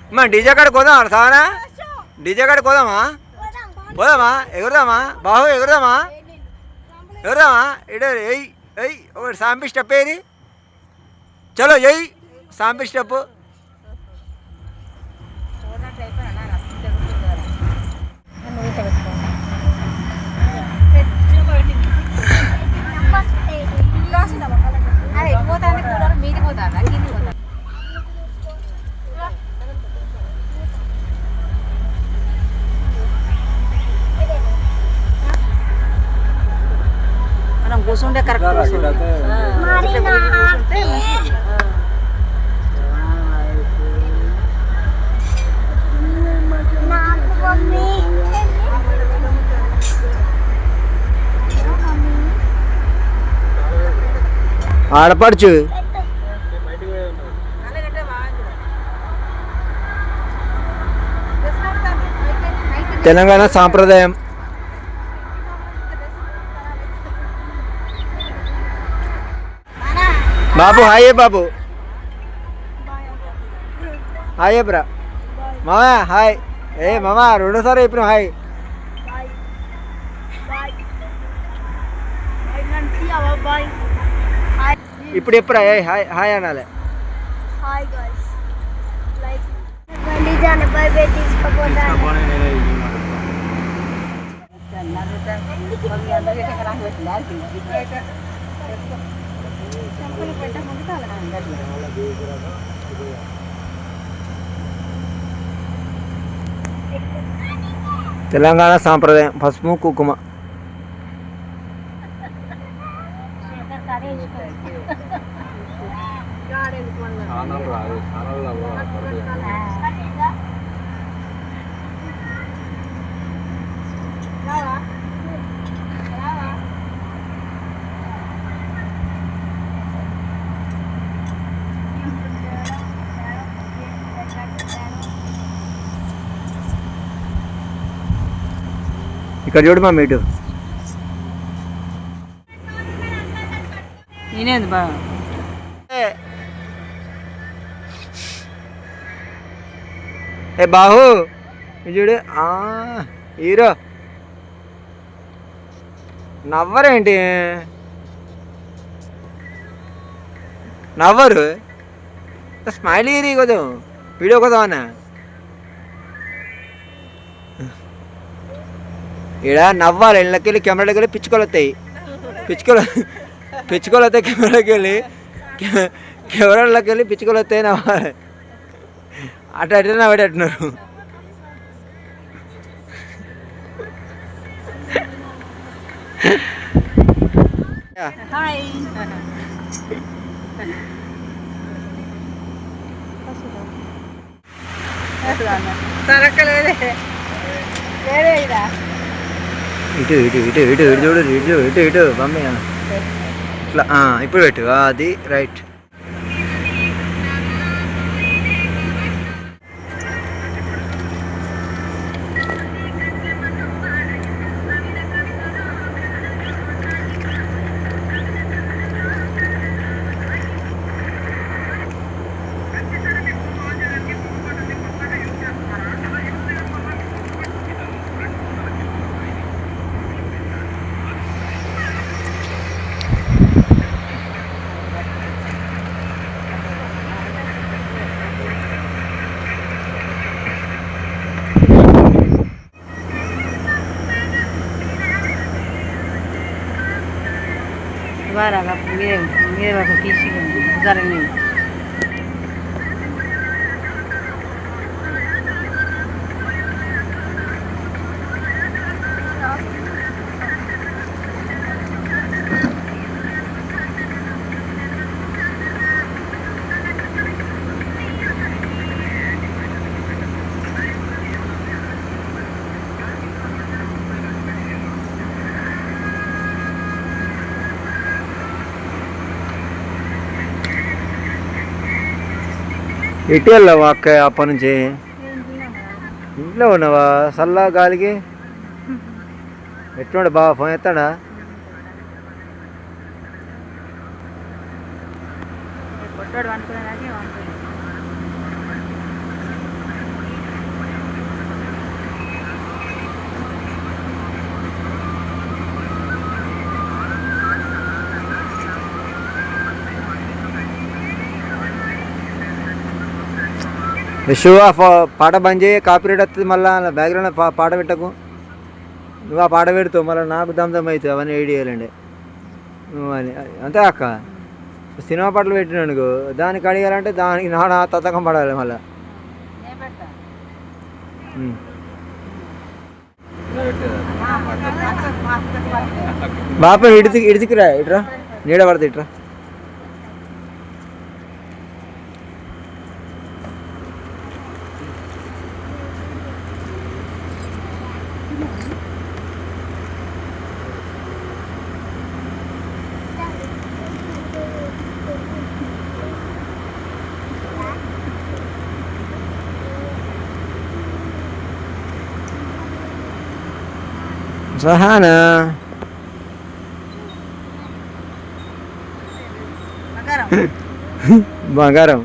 అమ్మా డీజే కాడికి పోదామా సానా డీజే కాడికి పోదామా పోదామా ఎగురుదామా బాహు ఎగురుదామా ఇడే ఎయ్ ఎయ్ ఒకటి సాంపి స్టెప్ ఏది చలో ఎయ్ సాంపి స్టెప్ మీది పోతారా కింది పోతారా మనం కూర్చుంటే కరెక్ట్ ఆడపడుచు తెలంగాణ సాంప్రదాయం బాబు హాయ్ బాబు హాయ్ బ్రా మామా హాయ్ మామా రెండోసారి చెప్పిన హాయ్ ఇప్పుడు ఎప్పుడా హాయ్ హాయ్ అనాలి తెలంగాణ సాంప్రదాయం పసుపు కుంకుమ ఇక్కడ చూడు మా మీటు నేనేది బాగా ఏ బాహు చూడు హీరో నవ్వరేంటి నవ్వరు స్మైల్ ఇరి కదా వీడియో కదా అన్న ఇక్కడ నవ్వాలి ఇళ్ళకి వెళ్ళి కెమెరాకి వెళ్ళి పిచ్చుకోలు వస్తాయి పిచ్చుకోలు వస్తాయి కెమెరాకి వెళ్ళి కెమెరాలోకి వెళ్ళి పిచ్చుకోలు వస్తాయి నవ్వాలి అటు అటు నవ్వేటట్టున్నారు ఇటు ఇటు ఇటు ఇటు ఇటు చూడు ఇటు ఇటు ఇటు మమ్మీ ఇట్లా ఇప్పుడు పెట్టు అది right Barang apa dia aku kisi besar ini. ఎటు వెళ్ళావా అక్క అప్పటి నుంచి? ఇంట్లో ఉన్నావా? చల్ల గాలికి ఎట్లుండే బాగా ఫోన్ ఎత్తాడా? కొట్టాడు అనుకున్నాను షూ ఆ పాట బంద్ చేయి, కాపీరైట్ వస్తుంది. మళ్ళీ బ్యాక్గ్రౌండ్ పాట పెట్టకు. నువ్వు ఆ పాట పెడతావు మళ్ళీ నాకు దమ్దమ్ అవుతావు. అవన్నీ ఏడి చేయాలండి నువ్వు అని అంతే అక్క. సినిమా పాటలు పెట్టినానుకో దానికి అడిగాలంటే దానికి నా తతకం పడాలి మళ్ళీ. బాప ఇడిచికిరా ఇట్రా, నీడ పడతా ఇట్రా. సహానా బంగారం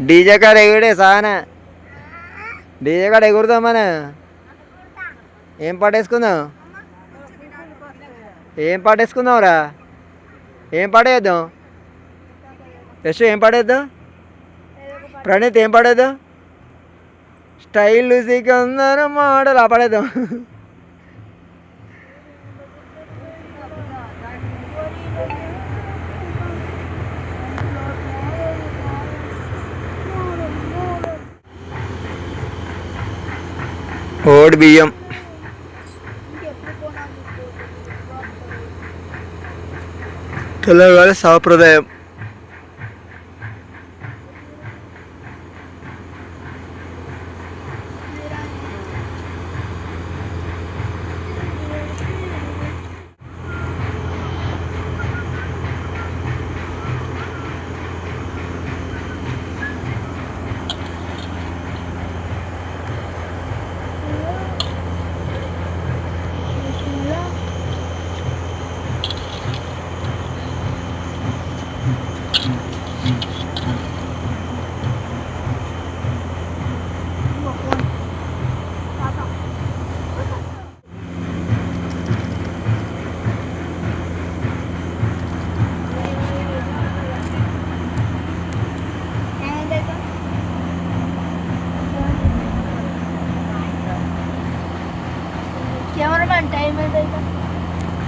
డీజే కాడ ఎగుడే సానా. డీజే కాడ ఎగురుదాం మన. ఏం పాట వేసుకుందాం? ఏం పాట వేసుకుందాంరా? ఏం పాట వేద్దాం? యశ్ ఏం పాట వేద్దాం? ప్రణీత్ ఏం పాడేద్దాం? స్టైల్ సికందర మోడల్ ఆ పాడేద్దాం. ఓడి బియ్యం తెలంగాణ సాంప్రదాయం.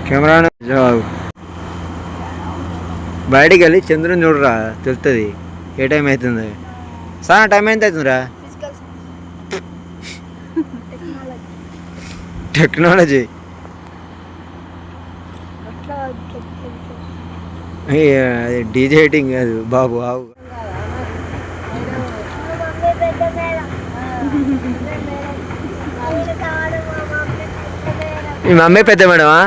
కెమెరా బయటికి వెళ్ళి చంద్రుని చూడరా, తెలుస్తుంది ఏ టైం అవుతుంది. సార్ టైం ఎంత అవుతుందిరా? టెక్నాలజీ డీజే ఎయిటింగ్ కాదు బాబు. ఆవు మీ మమ్మీ పెద్ద మేడమా?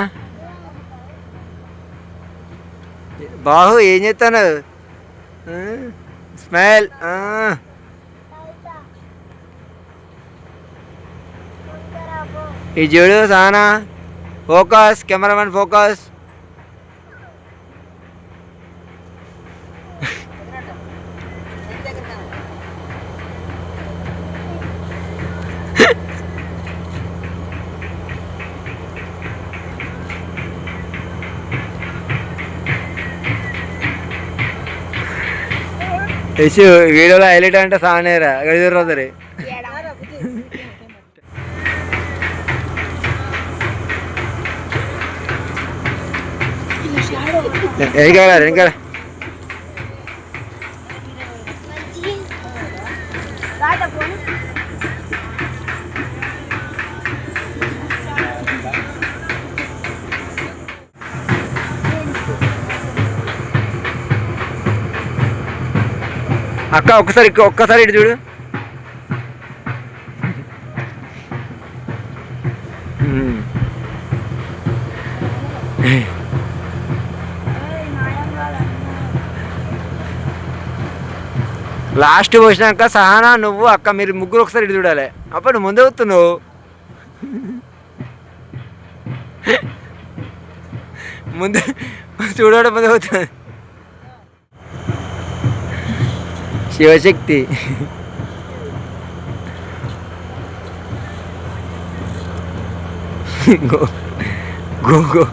బాహు ఏం చేస్తాను? స్మైల్. ఈ చూడు సానా, ఫోకస్ కెమెరామెన్ ఫోకస్. యశు వీడియోలో హైలైట్ అంటే సానేరా గడిదూరవుతారు. వెనకాల వెనకాల అక్క ఒక్కసారి ఇటు చూడు. లాస్ట్ వచ్చినాక సహానా నువ్వు అక్క మీరు ముగ్గురు ఒకసారి ఇటు చూడాలి. అప్పుడు నువ్వు ముందే వస్తున్నావు. ముందే చూడడం ముందే అవుతుంది. Shivashakti go go go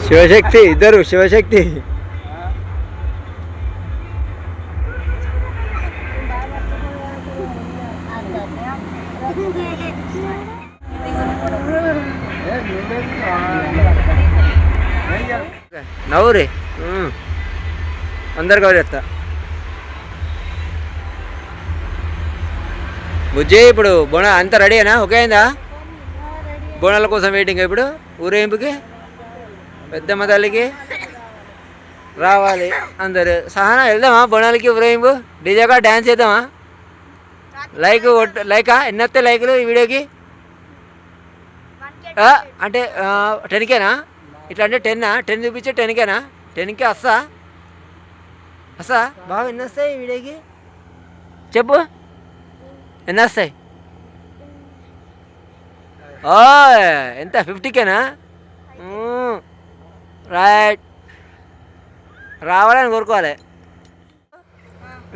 Shivashakti ఇద్దరు శివశక్తి. నవ్వురే అందరు కవరేస్తా. బుజ్జి ఇప్పుడు బోనా అంతా రెడీనా? ఓకే అయిందా? బోనాల కోసం వెయిటింగ్. ఇప్పుడు ఊరేంపుకి పెద్దమ్మ తల్లికి రావాలి అందరు. సహనా వెళ్దామా బోనాలకి ఊరేంపు? డీజేగా డ్యాన్స్ చేద్దామా? లైకా ఎన్ని వస్తాయి లైకులు ఈ వీడియోకి? అంటే 10Kనా? ఇట్లా అంటే 10 చూపించే 10Kనా? 10K వస్తా బాగా ఎన్ని వస్తాయి ఈ వీడియోకి చెప్పు? ఎన్ని వస్తాయి? ఎంత 50Kనా? రైట్ రావాలని కోరుకోవాలి.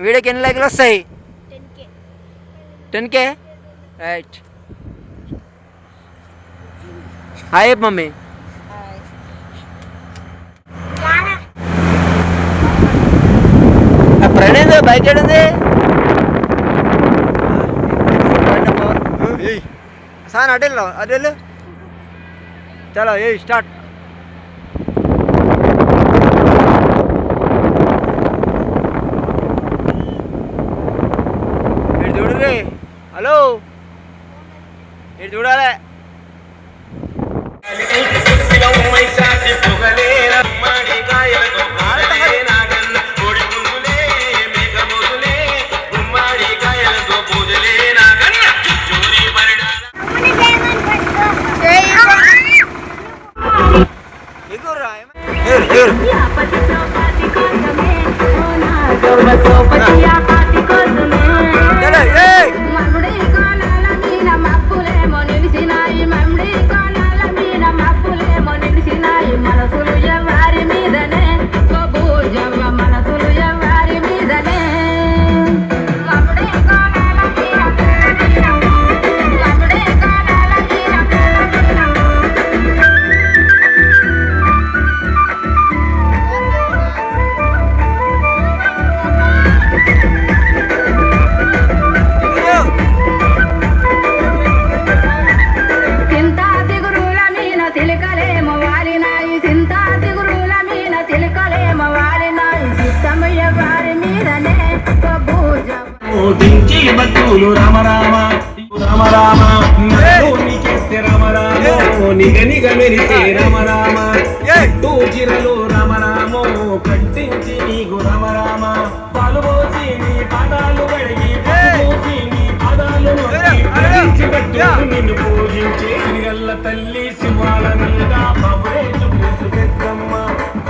వీడియోకి ఎన్ని లైకులు వస్తాయి? 10K right. Hi mummy. Praneeth bike ఏడుంది? సార్ అటు వెళ్ళు. చలో స్టార్ట్. ఇటు చూడు. హలో ఇటు చూడాలి. రామ రామ రామ రామ నీకెత్తే రామ రామ నిగ నిగ మెరిసే రామ రామ కట్టు చిరలు రామ రామో కట్టించి నీకు రామ రామ పాలు పోసి నీ పాదాలు కడిగి పోసి నీ పాదాలు నిన్ను పూజించే గల్ల తల్లి శివాల మీద బాబురే చూపు పెద్దమ్మ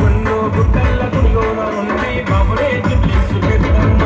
కొన్నో గుట్టల్ల గుడిలోన ఉంది బాబురే చూపు పెద్దమ్మ.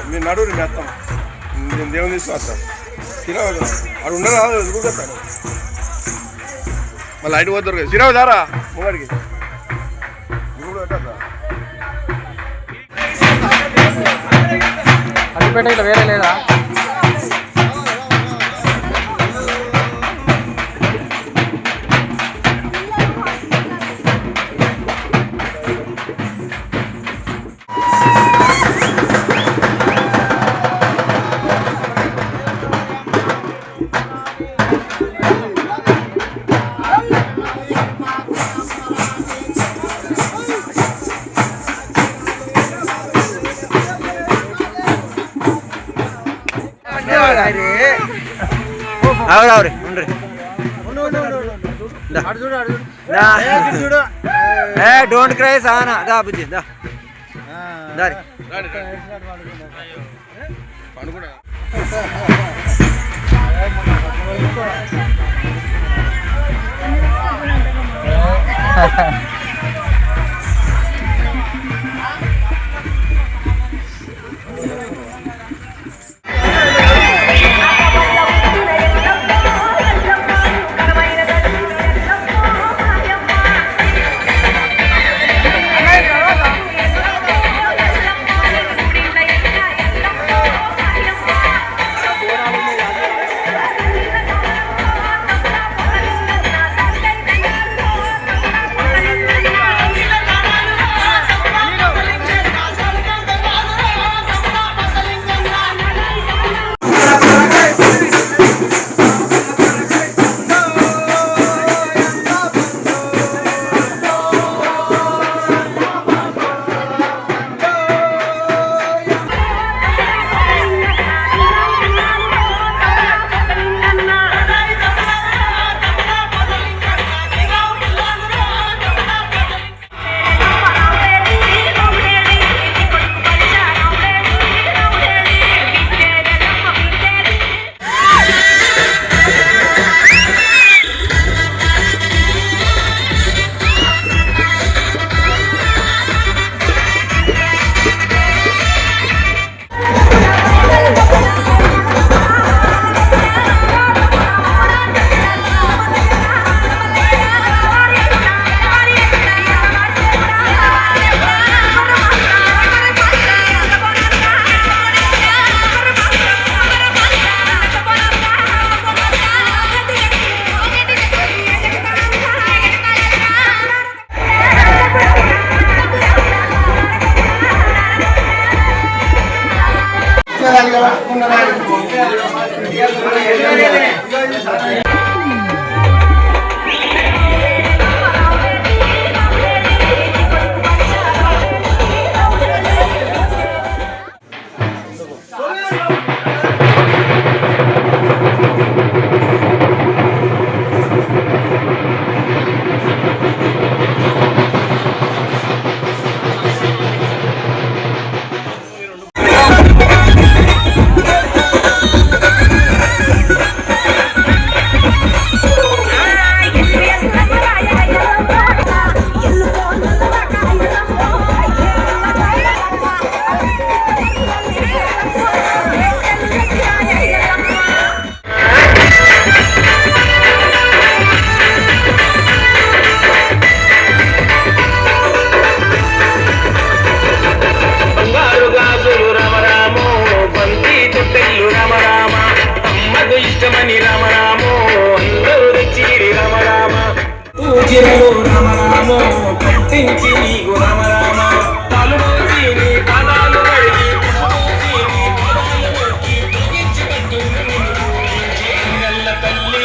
మీరు నడువు మెత్తం నేను దేవుని తీసుకొస్తాను సిరావు అక్కడ ఉండరా ఎదుగుతాను మళ్ళీ లైట్ పోతారు కదా సిరావు దారా ముంగడికి అదిపేట ఇట్లా వేరే లేదా అవునవురి డోంట్ క్రై సానా దా బుజ్జి దా దారి పండుగ పూజలో రామ రామో కట్టించి నీకు రామ రామ తలుచి నీ పదాలు కడిగి తల్లి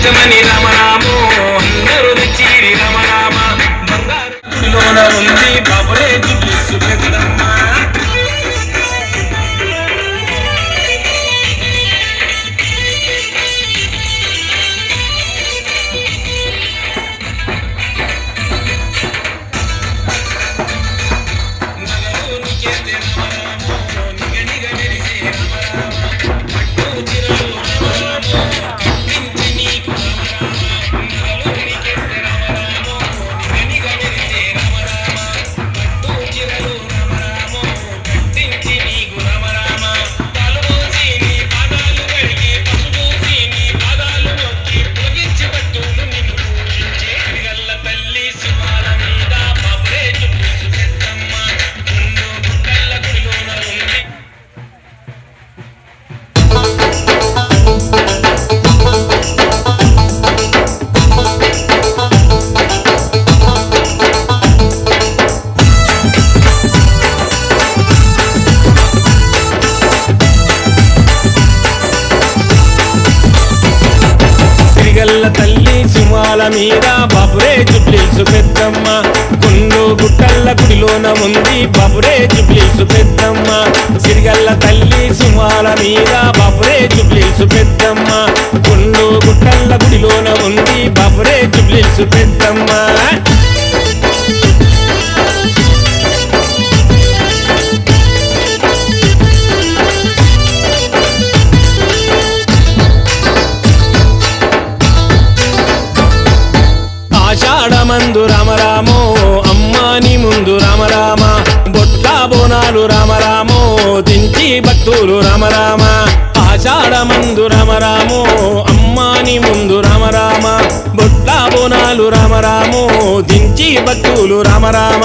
ఇష్టమని రామరామో అందరూ చీరి రామరామ బంగారులోన ఉంది బాబురే జుబ్లీసు పెద్దమ్మ తల్లి సింహాల మీద బాబురే జుబ్లీసు పెద్దమ్మ గుండు గుట్టల్ల గుడిలోన ఉంది బాబురే జుబ్లీసు పెద్దమ్మ సిరిగల్ల తల్లి సింహాల మీద బాబురే జుబ్లీసు పెద్దమ్మ గుండు గుట్టల్ల గుడిలోన ఉంది బాబురే జుబ్లీసు పెద్దమ్మ ఆషాఢమందు రామరామో అమ్మాని ముందు రామరామ బొట్ల బోనాలు రామరామో దించి భక్తులు రామరామ ఆషాఢమందు రామరామో అమ్మాని ముందు రామరామ బొట్ల బోనాలు రామరామో దించి భక్తులు రామరామ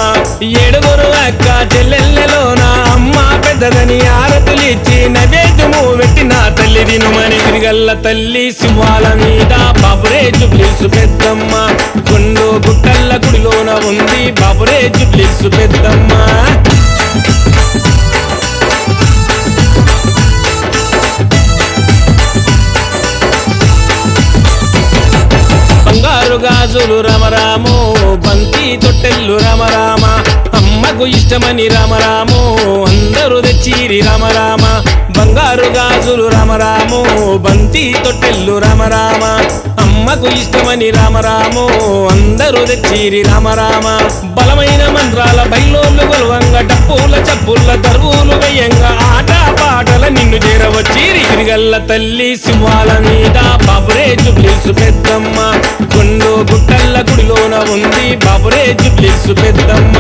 ఏడుగురు అక్క చెల్లెళ్ళలోన అమ్మ పెద్దదని ఆరతులిచ్చి నైవేద్యము పెట్టిన తల్లి దినుమని తిరిగల్ల తల్లి సింహాల మీద బాబురే జుబ్లీసు పెద్దమ్మ గుండు గుట్టల్ల గుడిలోన ఉంది బాబురే జుబ్లీసు పెద్దమ్మ బంగారు గాజులు రామరామో బంతి తొట్టెల్లు రామరామ అమ్మకు ఇష్టమని రామరామో అందరూ తెచ్చిరి రామరామ బంగారు గాజులు రామరామో బంతి తొట్టెల్లు రామరామ అమ్మకు ఇష్టమని రామరామో అందరూ తెచ్చిరి రామరామ బలమైన మంత్రాల బయలోళ్ళు గొలవంగా డప్పుల చప్పుల దరువులు వేయంగా ఆట పాటల నిన్ను చేరవచ్చిరి తిరిగల్ల తల్లి సింహాల మీద బాబురే జుబ్లీసు పెద్దమ్మ గుండు గుట్టల్ల గుడిలోన ఉంది బాబురే జుబ్లీసు పెద్దమ్మ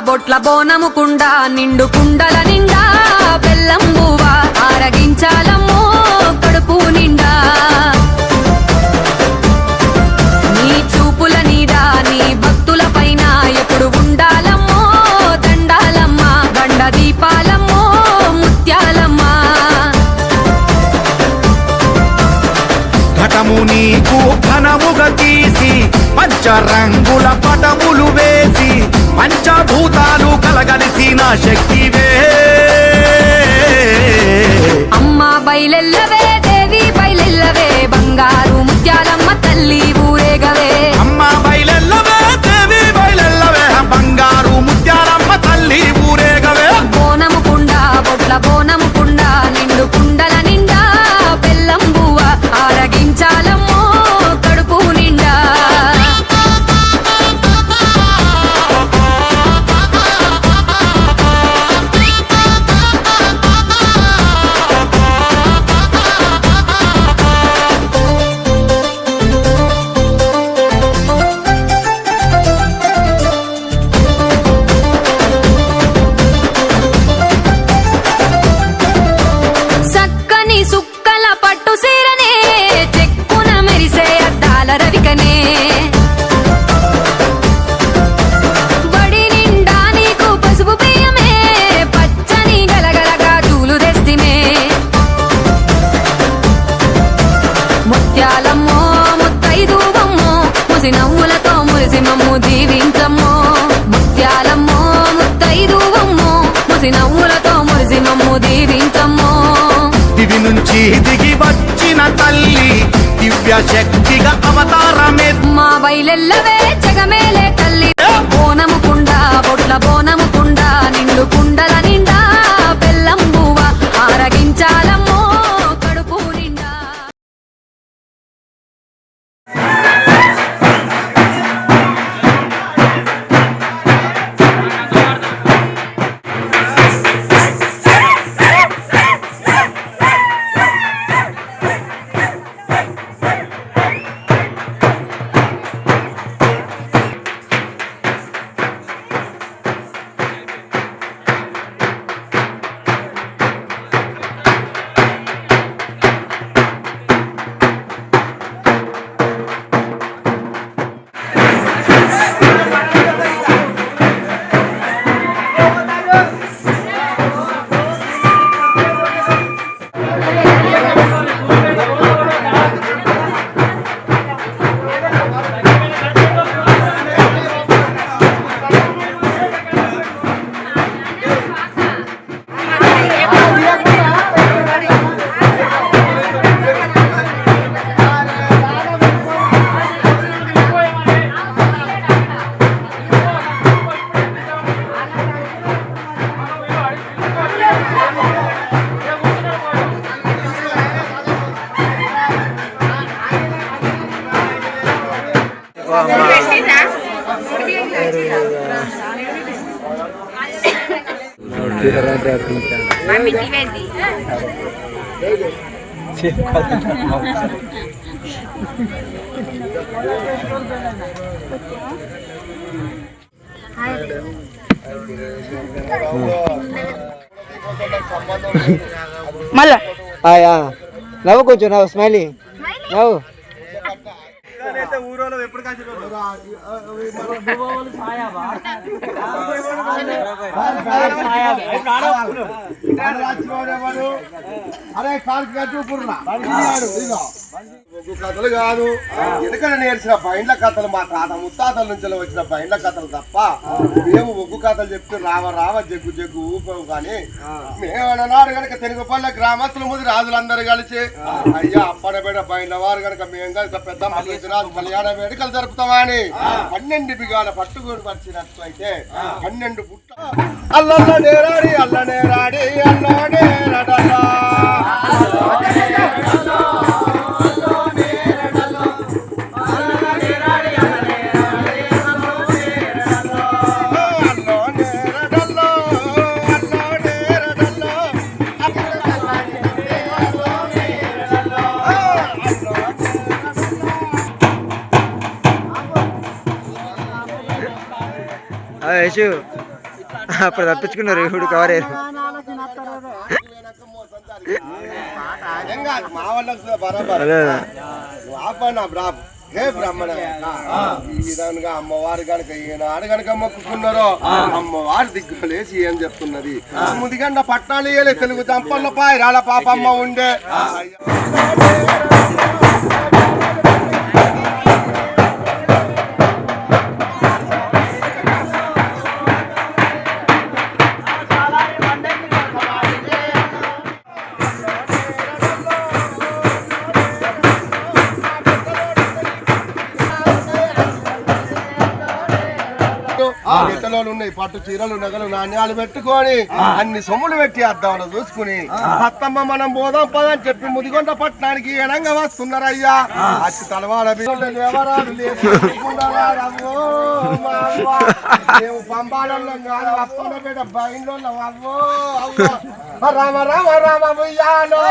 బొట్ల బోనము కుండ నిండు కుండల నిండా బెల్లం బువ్వ ఆరగించాలమ్మో కడుపు నిండా నీ చూపు తీసి పంచరంగుల పటములు వేసి పంచభూతాలు కలగలిసిన శక్తివే అమ్మా బయలెల్లవే దేవి బయలెల్లవే బంగారు ముత్యాలమ్మ తల్లి ఊరేగవే అమ్మ బయలెల్లవే దేవి బయలెల్లవే బంగారు ముత్యాలమ్మ తల్లి ఊరేగవే బోనము కుండ బొట్ల బోనము కుండ నిండు కుండల నిండా బెల్లం బువ్వ ఆరగించాలమ్మో కడుపు నిండా సక్కని సుక్కల పట్టు సీరనే చెక్కున మెరిసే అద్దాల రవికనే బడి నిండా నీకు పసుపు బియ్యమే పచ్చని గలగలగా చూలు తెస్తిమే ముత్యాలమ్మో ముత్తైదువమ్మో ముసి నవ్వులతో మురిసి మమ్ము దీవించమ్మో ముత్యాలమ్మో ముత్తైదువమ్మో ముసి నవ్వులతో మురిసి మమ్ము దీవించమ్మో దివి నుంచి దిగి వచ్చిన తల్లి దివ్య శక్తిగా అవతారమే మా బయలెల్లవే జగమేలే తల్లి బోనము కుండ బొట్ల బోనము కుండ నిండు కుండల నిండా బెల్లం బువ్వ ఆరగించాలమ్మో కడుపు నిండా మళ్ళా నవ్వు కొంచెం నవ్వు స్మైలీ నవ్వు ఊరోలో ఎప్పుడు కాసి అరే కాలుకి కథలు కాదు ఎందుకంటే నేర్చిన బైండ్ల కథలు మా తాత ముత్తాతల నుంచి వచ్చిన బైండ్ల కథలు తప్ప మేము ఒగ్గు కథలు చెప్తూ రావ రావ జగ్గు జగ్గు ఊపాము కానీ మేమన్నాడు కనుక తెలుగుపల్లె గ్రామస్తుల ముందు రాజులందరూ కలిసి అయ్యా అప్పడబెడ బైండ్ల వారు కనుక మేము కనుక పెద్ద రాజు కళ్యాణ వేడుకలు జరుపుతామని 12 బిగాల పట్టుకొని వచ్చినట్టు అయితే 12 పుట్ట అల్లనేరాడి అల్లనేరాడి అల్లనేరడలా యశు అప్పుడు తప్పించుకున్నారు ఇప్పుడు కవర్ అయ్యారు మా వాళ్ళకి బరాబర్ హే బ్రాహ్మణ ఈ విధంగా అమ్మవారు కనుక ఈనాడు కనుక మొక్కుకున్నారో అమ్మవారి దిగ్గులేసి ఏం చెప్తున్నది ముదిగండ పట్టాలు వేయలే తెలుగు దంపల్ల పాయరాల పాపమ్మ ఉండే ఇతలోలు ఉన్నాయి, పట్టు చీరలు నగలు నాణ్యాలు పెట్టుకొని అన్ని సొమ్ములు పెట్టి అద్దామని చూసుకుని అత్తమ్మ మనం పోదాం పదని చెప్పి ముదిగొండ పట్టణానికి ఎడంగా వస్తున్నారయ్యా. అచ్చి తలవాడ వివరాలు మేము పంబాలలో కాదు అప్పన బిడ్డ బయలు అవ్వో రామ రామ రామ ఉయ్యాలో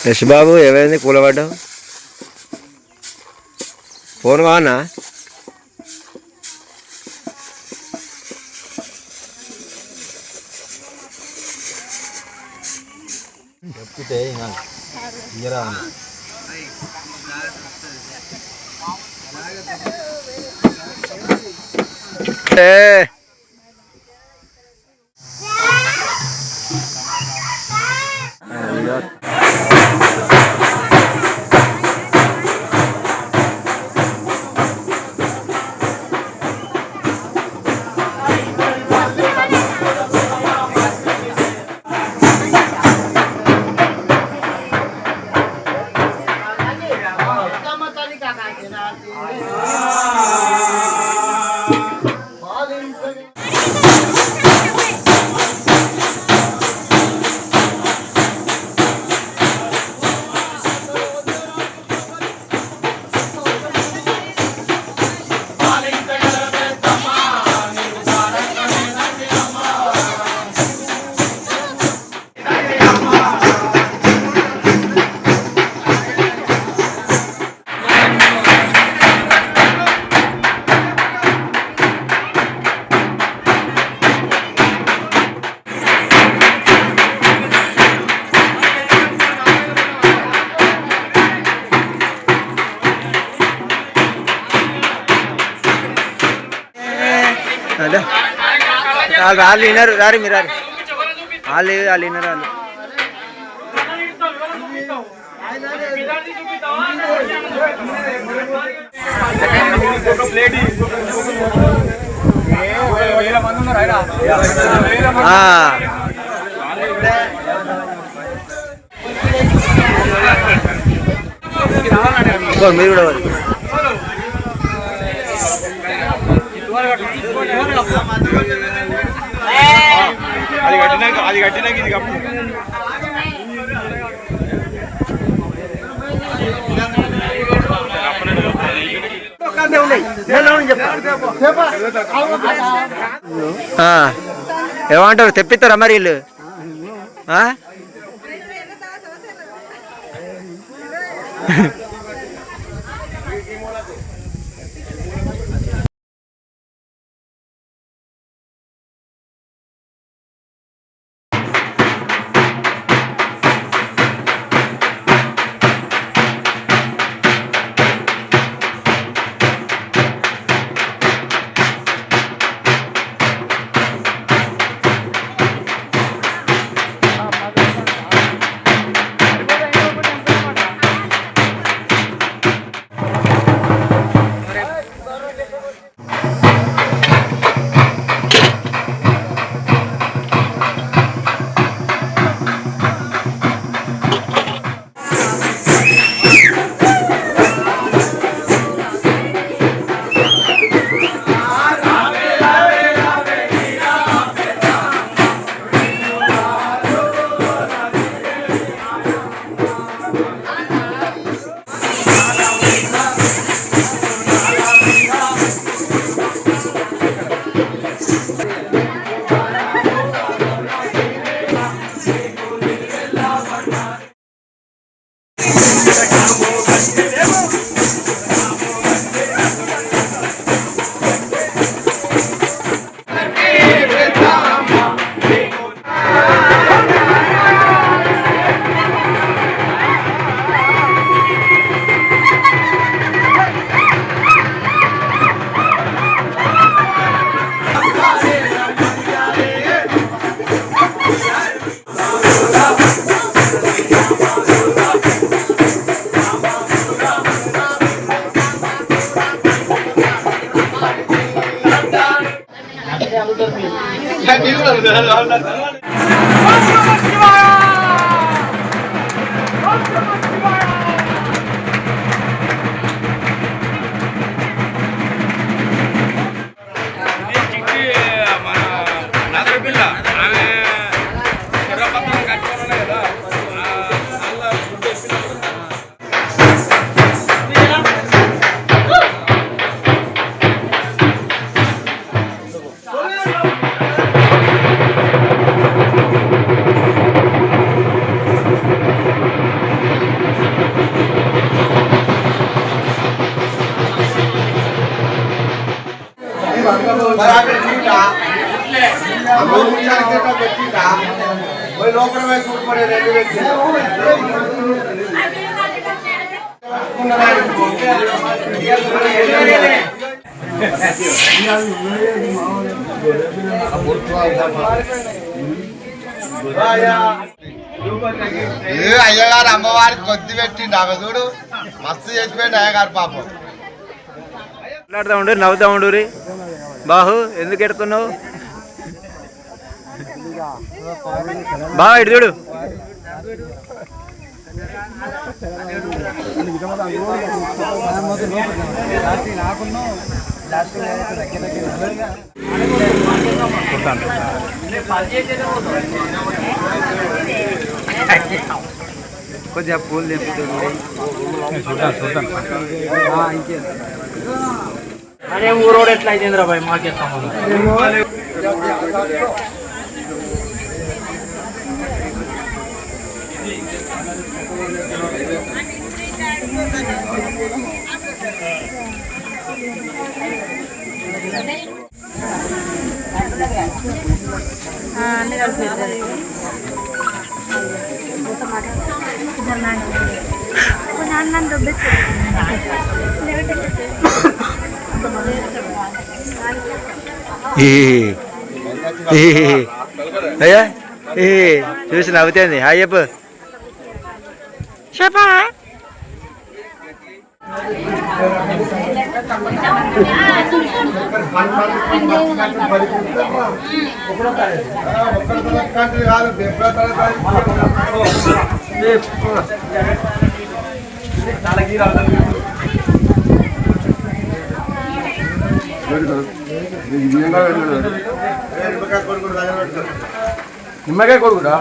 యశ్ బాబు ఏమైంది కూలబడ్డావు? ఫోన్ కావన్నా? చెప్తే ఇయరా వాళ్ళు వినరు రారు మీరు రారు వాళ్ళు వినరు వాళ్ళు మీరు కూడా అది కట్టినాక ఇది కప్పు ఏమంటారు తెప్పిస్తారా మరి వీళ్ళు లోపల వేసి పడే 2 వ్యక్తులు అయ్యగారు అమ్మవారికి కొద్ది పెట్టిండు ఆమె చూడు మస్తు చేసిపోయింది అయ్యగారు పాపం. మాట్లాడుతూ ఉండు నవ్వుతూ ఉండు బాహు ఎందుకు ఎడుతున్నావు బాగా ఇటు చూడు కొద్దిగా పూలు అనే ఊరోడు ఎట్లా అయిందిరా బాయ్ మాకే సంబంధం అన్ని కలిసి అయ్యా చూసి నవ్వుతుంది హాయ్ చెప్పు చెప్పా నిమ్మకాయ కొడుకురా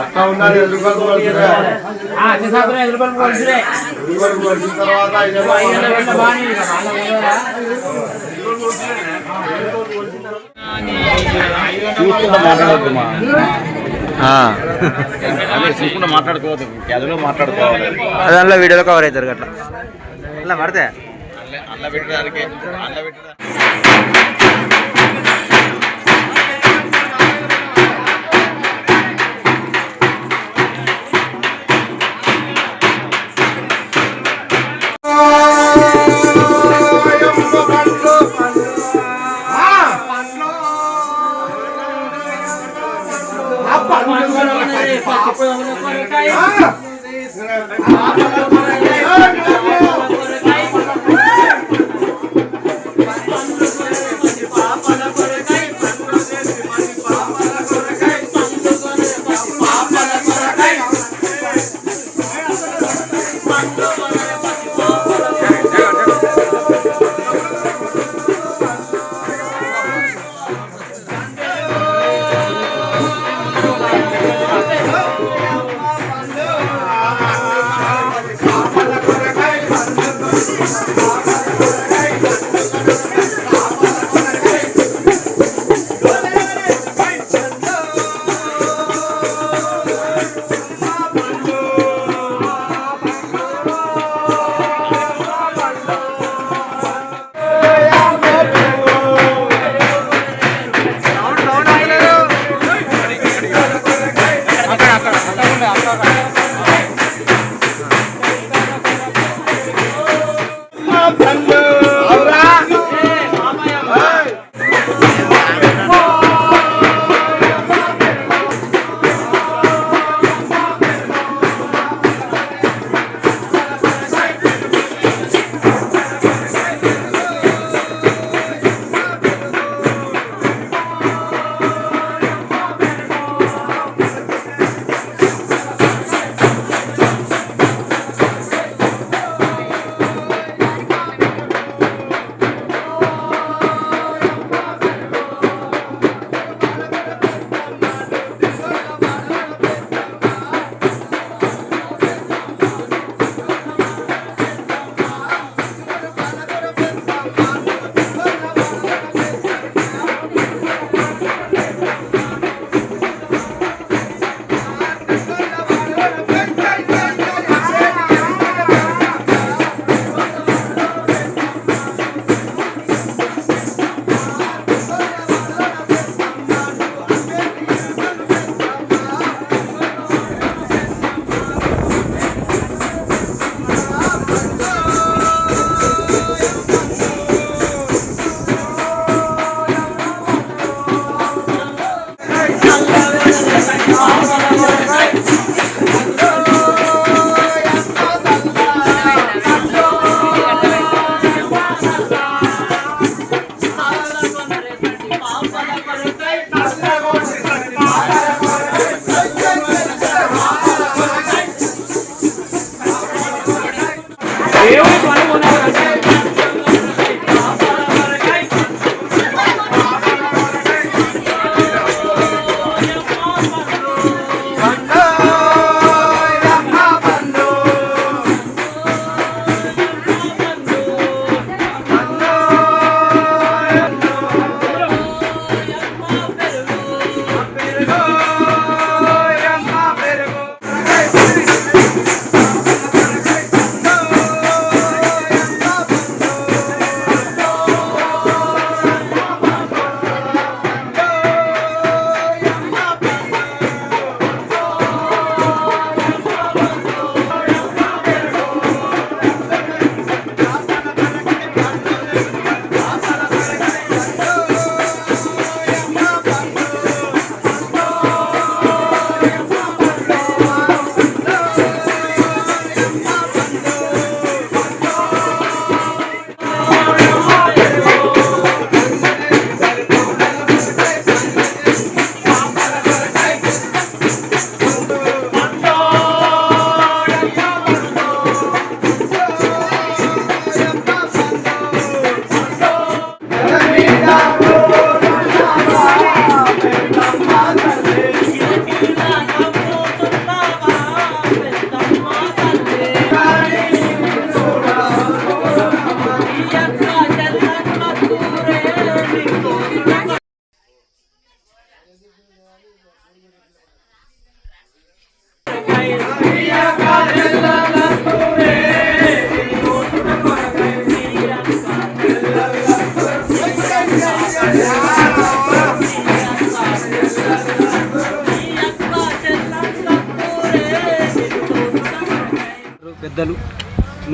అట్లా ఉండాలి. 5 రూపాయలు తర్వాత మాట్లాడుకోవద్దు గదిలో మాట్లాడుకోవాలి. దానిలో వీడియోలో కవర్ అవుతారు అట్లా అలా పడితే అల్ల పెట్టడానికి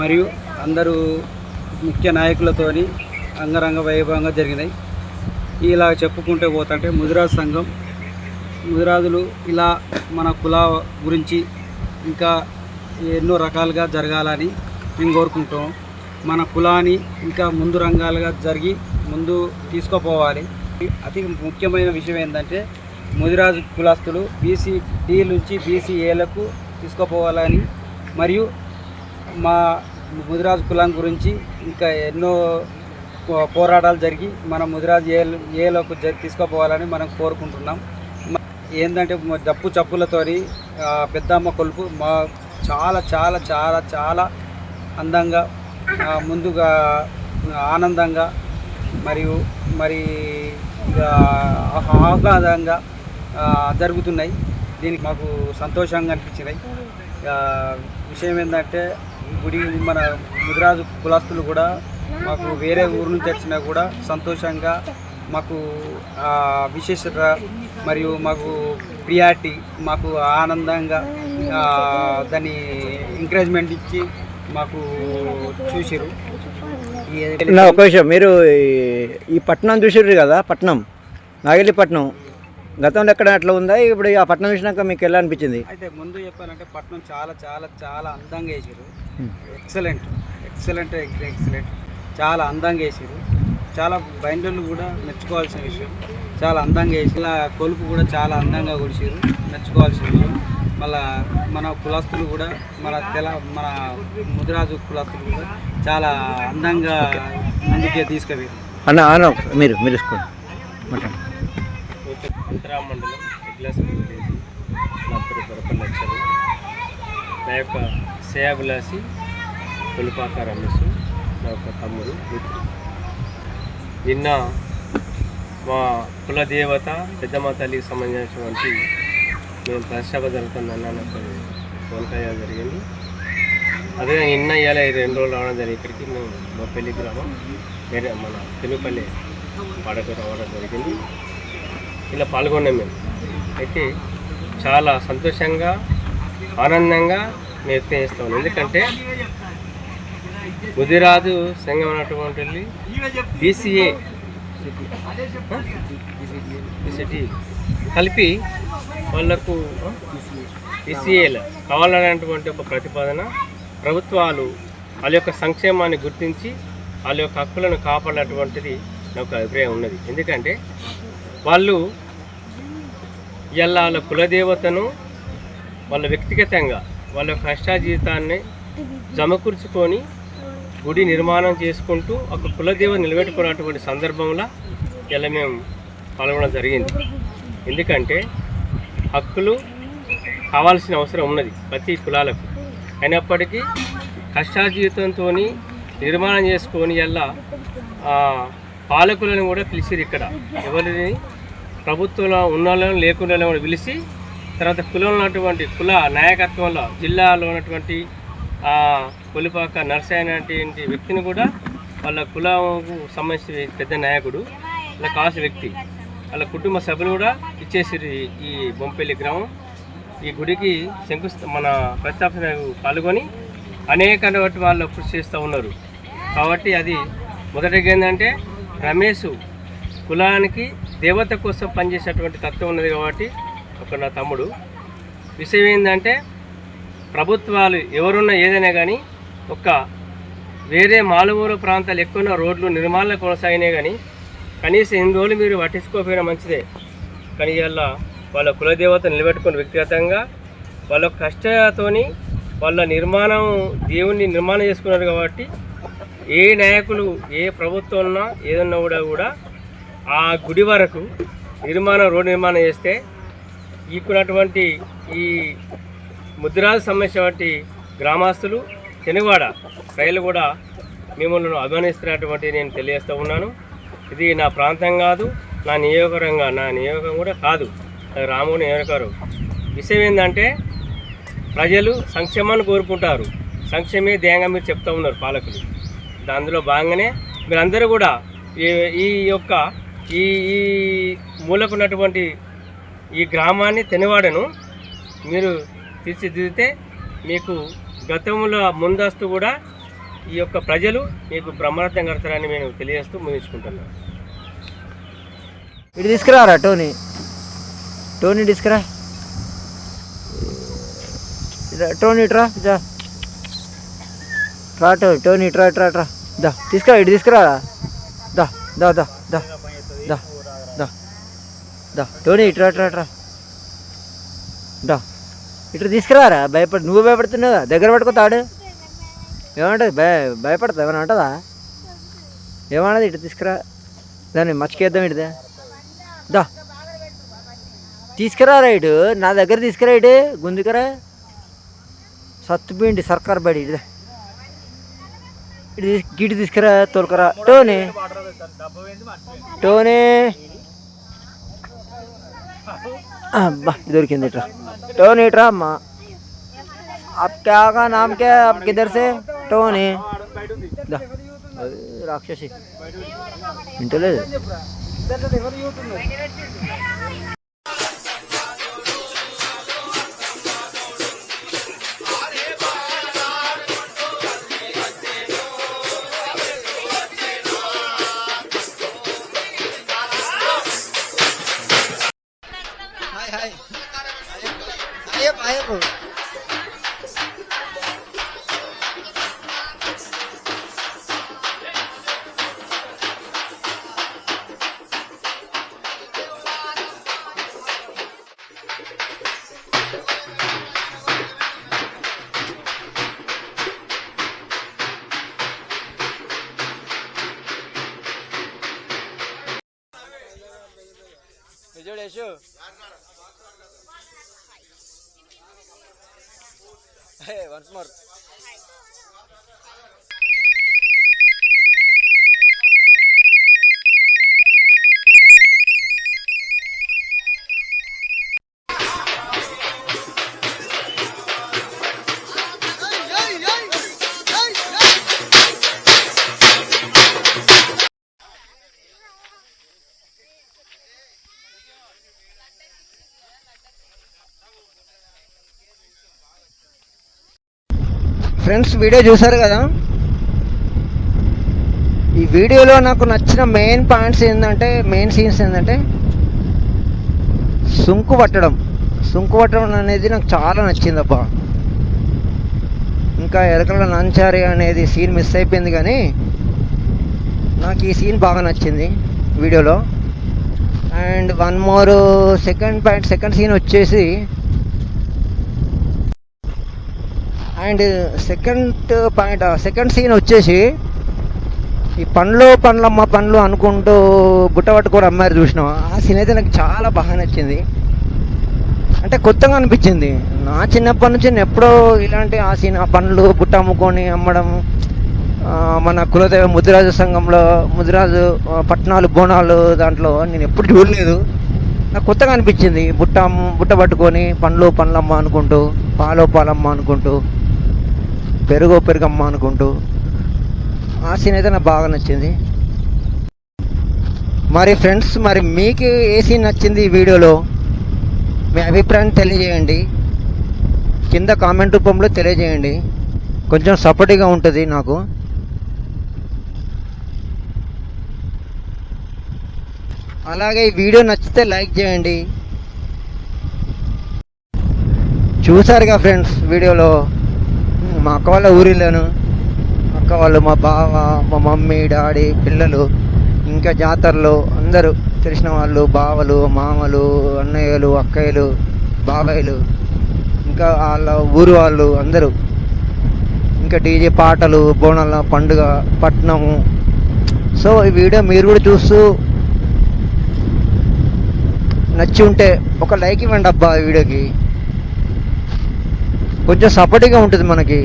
మరియు అందరూ ముఖ్య నాయకులతోని అంగరంగ వైభవంగా జరిగినాయి. ఇలా చెప్పుకుంటూ పోతుంటే ముదిరాజు సంఘం ముదిరాజులు ఇలా మన కుల గురించి ఇంకా ఎన్నో రకాలుగా జరగాలని మేము కోరుకుంటాం. మన కులాన్ని ఇంకా ముందు రంగాలుగా జరిగి ముందు తీసుకుపోవాలి. అతి ముఖ్యమైన విషయం ఏంటంటే ముదిరాజు కులస్తులు బీసీ డి నుంచి బీసీఏలకు తీసుకుపోవాలని మరియు మా ముదిరాజు కులం గురించి ఇంకా ఎన్నో పోరాటాలు జరిగి మన ముదిరాజు ఏలోకి తీసుకుపోవాలని మనం కోరుకుంటున్నాం. ఏంటంటే డప్పు చప్పులతోని పెద్దమ్మ కొలుపు మా చాలా చాలా చాలా చాలా అందంగా ముందుగా ఆనందంగా మరియు మరి ఆహ్లాదంగా జరుగుతున్నాయి. దీనికి మాకు సంతోషంగా అనిపించినాయి. విషయం ఏంటంటే గుడి మన ముదిరాజు కులస్తులు కూడా మాకు వేరే ఊరు నుంచి వచ్చినా కూడా సంతోషంగా మాకు విశేషత మరియు మాకు ప్రియారిటీ మాకు ఆనందంగా దాన్ని ఎంకరేజ్మెంట్ ఇచ్చి మాకు చూసిరు. ఒక విషయం, మీరు ఈ పట్టణం చూసిర్రు కదా, పట్టణం నాగెల్లిపట్నం గతంలో ఎక్కడ అట్లా ఉందా? ఇప్పుడు ఆ పట్టణం చూసినాక మీకు ఎలా అనిపించింది? అయితే ముందు చెప్పాలంటే పట్టణం చాలా చాలా చాలా అందంగా వేసారు. ఎక్సలెంట్ ఎక్సలెంట్ ఎక్సలెంట్ చాలా అందంగా వేసారు. చాలా బయలుదేరులు కూడా మెచ్చుకోవాల్సిన విషయం. చాలా అందంగా వేసి ఇలా కొలుపు కూడా చాలా అందంగా కొడిచారు, మెచ్చుకోవాల్సిన విషయం. మళ్ళా మన కులస్తులు కూడా మన ముదిరాజు కులస్తులు కూడా చాలా అందంగా ముందుకే తీసుకుపోయారు. అన్న మీరు ఉత్తరా మండలం ఎగ్లాస్ విలేజ్ నా పేరు దొరకల్ లక్షలు. నా యొక్క శ్రేయాభిలాషి కొలిపాక రమేష్, నా యొక్క తమ్ముడు మిత్రుడు. నిన్న మా కుల దేవత పెద్దమ్మ తల్లికి సంబంధించినటువంటి మేము ప్రతిష్టాపన జరుగుతుందన్న నాకు ఫోన్ కాల్ జరిగింది. అదే నిన్న ఇవాళ 2 రోజులు రావడం జరిగింది. ఇక్కడికి మేము మా పెళ్లి గ్రామం వేరే మన తెలుగుపల్లి వాడకు రావడం జరిగింది. ఇలా పాల్గొన్నాం మేము. అయితే చాలా సంతోషంగా ఆనందంగా మేము వ్యక్తం చేస్తాం. ఎందుకంటే ముదిరాజు సంఘం అన్నటువంటి బీసీఏ కలిపి వాళ్లకు బీసీఏలు కావాలనేటువంటి ఒక ప్రతిపాదన ప్రభుత్వాలు వాళ్ళ యొక్క సంక్షేమాన్ని గుర్తించి వాళ్ళ యొక్క హక్కులను కాపాడినటువంటిది నాకు అభిప్రాయం ఉన్నది. ఎందుకంటే వాళ్ళు ఇలా వాళ్ళ కులదేవతను వాళ్ళ వ్యక్తిగతంగా వాళ్ళ కష్టాజీవితాన్ని సమకూర్చుకొని గుడి నిర్మాణం చేసుకుంటూ ఒక కులదేవత నిలబెట్టుకున్నటువంటి సందర్భంలో ఇలా మేము పాల్గొనడం జరిగింది. ఎందుకంటే హక్కులు కావాల్సిన అవసరం ఉన్నది ప్రతి కులాలకు. అయినప్పటికీ కష్టాజీవితంతో నిర్మాణం చేసుకొని ఇలా పాలకులను కూడా పిలిచిరు. ఇక్కడ ఎవరిని ప్రభుత్వంలో ఉన్న వాళ్ళని లేకుండా కూడా పిలిచి తర్వాత కులంలో ఉన్నటువంటి కుల నాయకత్వంలో జిల్లాలో ఉన్నటువంటి కొలిపాక నర్సయ్య అనేటువంటి వ్యక్తిని కూడా వాళ్ళ కులంకు సంబంధించిన పెద్ద నాయకుడు, వాళ్ళ కాసు వ్యక్తి, వాళ్ళ కుటుంబ సభ్యులు కూడా ఇచ్చేసారు. ఈ బొంపెల్లి గ్రామం ఈ గుడికి మన ప్రతిష్టాపనకు పాల్గొని అనేక వాళ్ళు కృషి చేస్తూ ఉన్నారు. కాబట్టి అది మొదటిగా ఏంటంటే రమేష్ కులానికి దేవత కోసం పనిచేసేటువంటి తత్వం ఉన్నది. కాబట్టి ఒక నా తమ్ముడు విషయం ఏంటంటే ప్రభుత్వాలు ఎవరున్నా ఏదైనా కానీ ఒక వేరే మాలుమూల ప్రాంతాలు ఎక్కువ రోడ్లు నిర్మాణాలు కొనసాగినాయి కానీ కనీసం 8 రోజులు మీరు పట్టించుకోకపోయినా మంచిదే. కానీ ఇలా వాళ్ళ కులదేవత నిలబెట్టుకుని వ్యక్తిగతంగా వాళ్ళ కష్టతోని వాళ్ళ నిర్మాణం దేవుణ్ణి నిర్మాణం చేసుకున్నారు. కాబట్టి ఏ నాయకులు ఏ ప్రభుత్వం ఉన్నా ఏదన్నా కూడా ఆ గుడి వరకు రోడ్డు నిర్మాణం చేస్తే ఇప్పుడున్నటువంటి ఈ ముద్రాజు సంబంధించినటువంటి గ్రామస్తులు తెనువాడ ప్రజలు కూడా మిమ్మల్ని అభిమానిస్తున్నటువంటి నేను తెలియజేస్తూ ఉన్నాను. ఇది నా ప్రాంతం కాదు, నా నియోజకవర్గం కూడా కాదు, అది రాముడు నియోజకవర్గం. విషయం ఏంటంటే ప్రజలు సంక్షేమాన్ని కోరుకుంటారు, సంక్షేమే ధ్యేయంగా మీరు చెప్తూ ఉన్నారు పాలకులు. అందులో భాగంగానే మీరందరూ కూడా ఈ యొక్క ఈ మూలకున్నటువంటి ఈ గ్రామాన్ని తెనువాడను మీరు తీర్చిదిద్దితే మీకు గతంలో ముందస్తు కూడా ఈ యొక్క ప్రజలు మీకు బ్రహ్మరథం కడతారని నేను తెలియజేస్తూ ముగించుకుంటున్నాను. ఇటు తీసుకురారా టోనీ తీసుకురా. టోనీ ఇట్రా టోనీ ఇట్రా దా తీసుకురా. ఇటు తీసుకురారా. దా దా దా దా దా దా దా టోనీ ఇట్రా దా ఇటు తీసుకురారా. నువ్వు భయపడుతున్నావా? దగ్గర పట్టుకోతాడు ఏమంటుంది? భయపడతావు ఏమైనా ఉంటుందా? ఏమన్నది? ఇటు తీసుకురా. దాన్ని మర్చికేద్దాం. ఇటుదే దా తీసుకురా. ఇటు నా దగ్గర తీసుకురా. ఇటు గుంజుకరా. సత్తుపిండి సర్కార్ బడి ఇటు గిటి తీసుకురా. తోలుకరా. టోనీ అబ్బా దొరికింది. ఇట్రా టోనీ ఇట్రా అమ్మా. आप क्या का नाम क्या है? आप किधर से? टोनी राक्षसी इंटरलेज Hey, once more. Friends video చూసారు కదా. ఈ వీడియోలో నాకు నచ్చిన మెయిన్ సీన్స్ ఏంటంటే సుంకు పట్టడం అనేది నాకు చాలా నచ్చింది అబ్బా. ఇంకా ఎరకల నాంచారి అనేది సీన్ మిస్ అయిపోయింది, కానీ నాకు ఈ సీన్ బాగా నచ్చింది వీడియోలో. And one more second scene వచ్చేసి, అండ్ సెకండ్ సీన్ వచ్చేసి ఈ పండ్లు అనుకుంటూ బుట్ట పట్టుకొని అమ్మారు చూసినాం. ఆ సీన్ అయితే నాకు చాలా బాగా నచ్చింది. అంటే కొత్తగా అనిపించింది. నా చిన్నప్పటి నుంచి నేను ఎప్పుడో ఇలాంటి ఆ సీన్, ఆ పండ్లు బుట్ట అమ్ముకొని అమ్మడం, మన కులదేవ ముదిరాజు పట్నాలు బోనాలు దాంట్లో నేను ఎప్పుడు చూడలేదు. నాకు కొత్తగా అనిపించింది. బుట్ట పట్టుకొని పండ్లమ్మ అనుకుంటూ, పాలమ్మ అనుకుంటూ, పెరుగమ్మ అనుకుంటూ ఆ సీన్ అయితే నాకు బాగా నచ్చింది. మరి ఫ్రెండ్స్, మరి మీకు ఏ సీన్ నచ్చింది ఈ వీడియోలో? మీ అభిప్రాయాన్ని తెలియజేయండి, కింద కామెంట్ రూపంలో తెలియజేయండి. కొంచెం సపోర్టివ్గా ఉంటుంది నాకు. అలాగే ఈ వీడియో నచ్చితే లైక్ చేయండి. చూసారుగా ఫ్రెండ్స్, వీడియోలో మా అక్క వాళ్ళ ఊరిలోను, అక్క వాళ్ళు, మా బావ, మా మమ్మీ, డాడీ, పిల్లలు, ఇంకా జాతరలో అందరూ తెలిసిన వాళ్ళు, బావలు, మామలు, అన్నయ్యలు, అక్కయ్యలు, బాబాయ్లు, ఇంకా వాళ్ళ ఊరు వాళ్ళు అందరూ, ఇంకా డీజే పాటలు, బోనాల పండుగ, పట్నము. సో ఈ వీడియో మీరు కూడా చూస్తూ నచ్చి ఉంటే ఒక లైక్ ఇవ్వండి అబ్బా. ఈ వీడియోకి కొంచెం సపోర్టివ్గా ఉంటుంది మనకి.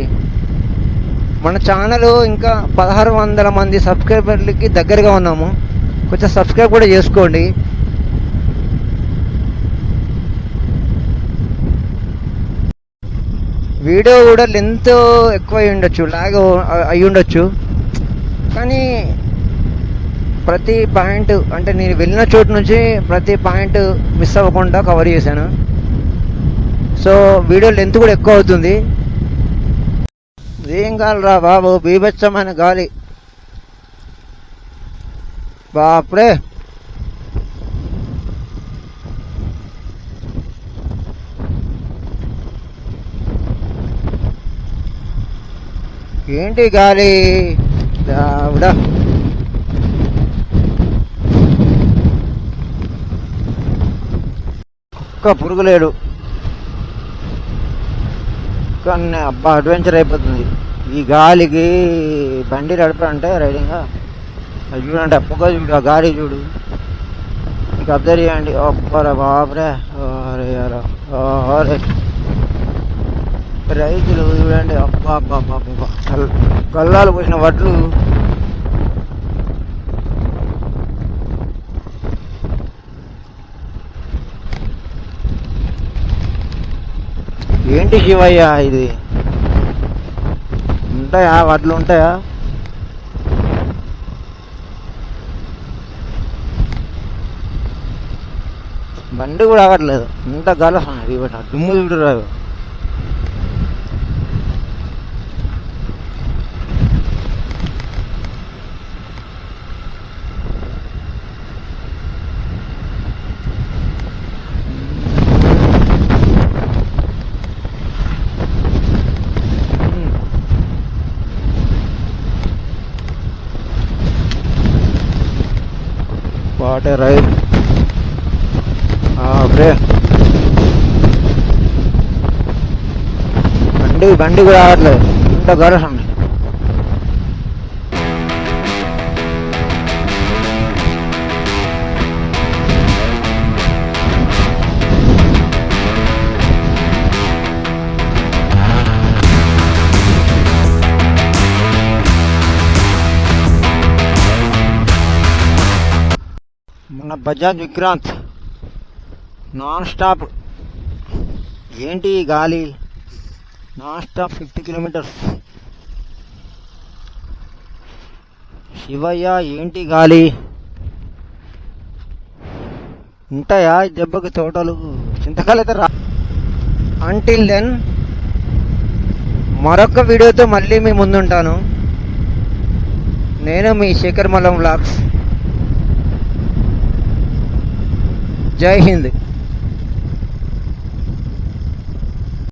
మన ఛానల్ ఇంకా 1600 మంది సబ్స్క్రైబర్లకి దగ్గరగా ఉన్నాము. కొంచెం సబ్స్క్రైబ్ కూడా చేసుకోండి. వీడియో కూడా లెంత్ ఎక్కువ అయి ఉండొచ్చు, లాగ్ అయి ఉండొచ్చు, కానీ ప్రతి పాయింట్, అంటే నేను వెళ్ళిన చోటు నుంచి ప్రతి పాయింట్ మిస్ అవ్వకుండా కవర్ చేశాను. సో వీడియో లెంత్ కూడా ఎక్కువ అవుతుంది. ఏం గాలిరా బాబు, బీభత్సమైన గాలి. బాప్రే, ఏంటి గాలి దేవుడా. ఒక్క పురుగు లేడు కానీ అబ్బా అడ్వెంచర్ అయిపోతుంది ఈ గాలికి. బండి నడపాలంటే రైడింగ్ అది చూడండి, పొగ చూడు, ఆ గాలి చూడు, మీకు అబ్జర్వ్ చేయండి. అబ్బరా బాబరే, రైతులు చూడండి, అబ్బా అబ్బా అబ్బా గల్లాలు పోసిన వడ్లు. ఏంటి శివయ్య ఇది, ఉంటాయా వడ్లు ఉంటాయా? బండి కూడా ఆగట్లేదు, ఇంత గాలి దుమ్ము చూడరాదు. What a ride. బండి కూడా ఆగట్లేదు, ఇంత గరసం. మన బజాజ్ విక్రాంత్ నాన్ స్టాప్. ఏంటి గాలి, నాన్ స్టాప్ 50 కిలోమీటర్స్. శివయ్య ఏంటి గాలి, ఉంటాయా ఈ దెబ్బకి తోటలు? చింతకాయలు అయితే రా. అంటిల్ దెన్ మరొక వీడియోతో మళ్ళీ మీ ముందుంటాను. నేను మీ శేఖర్ మల్లం వ్లాగ్స్. జై హింద్.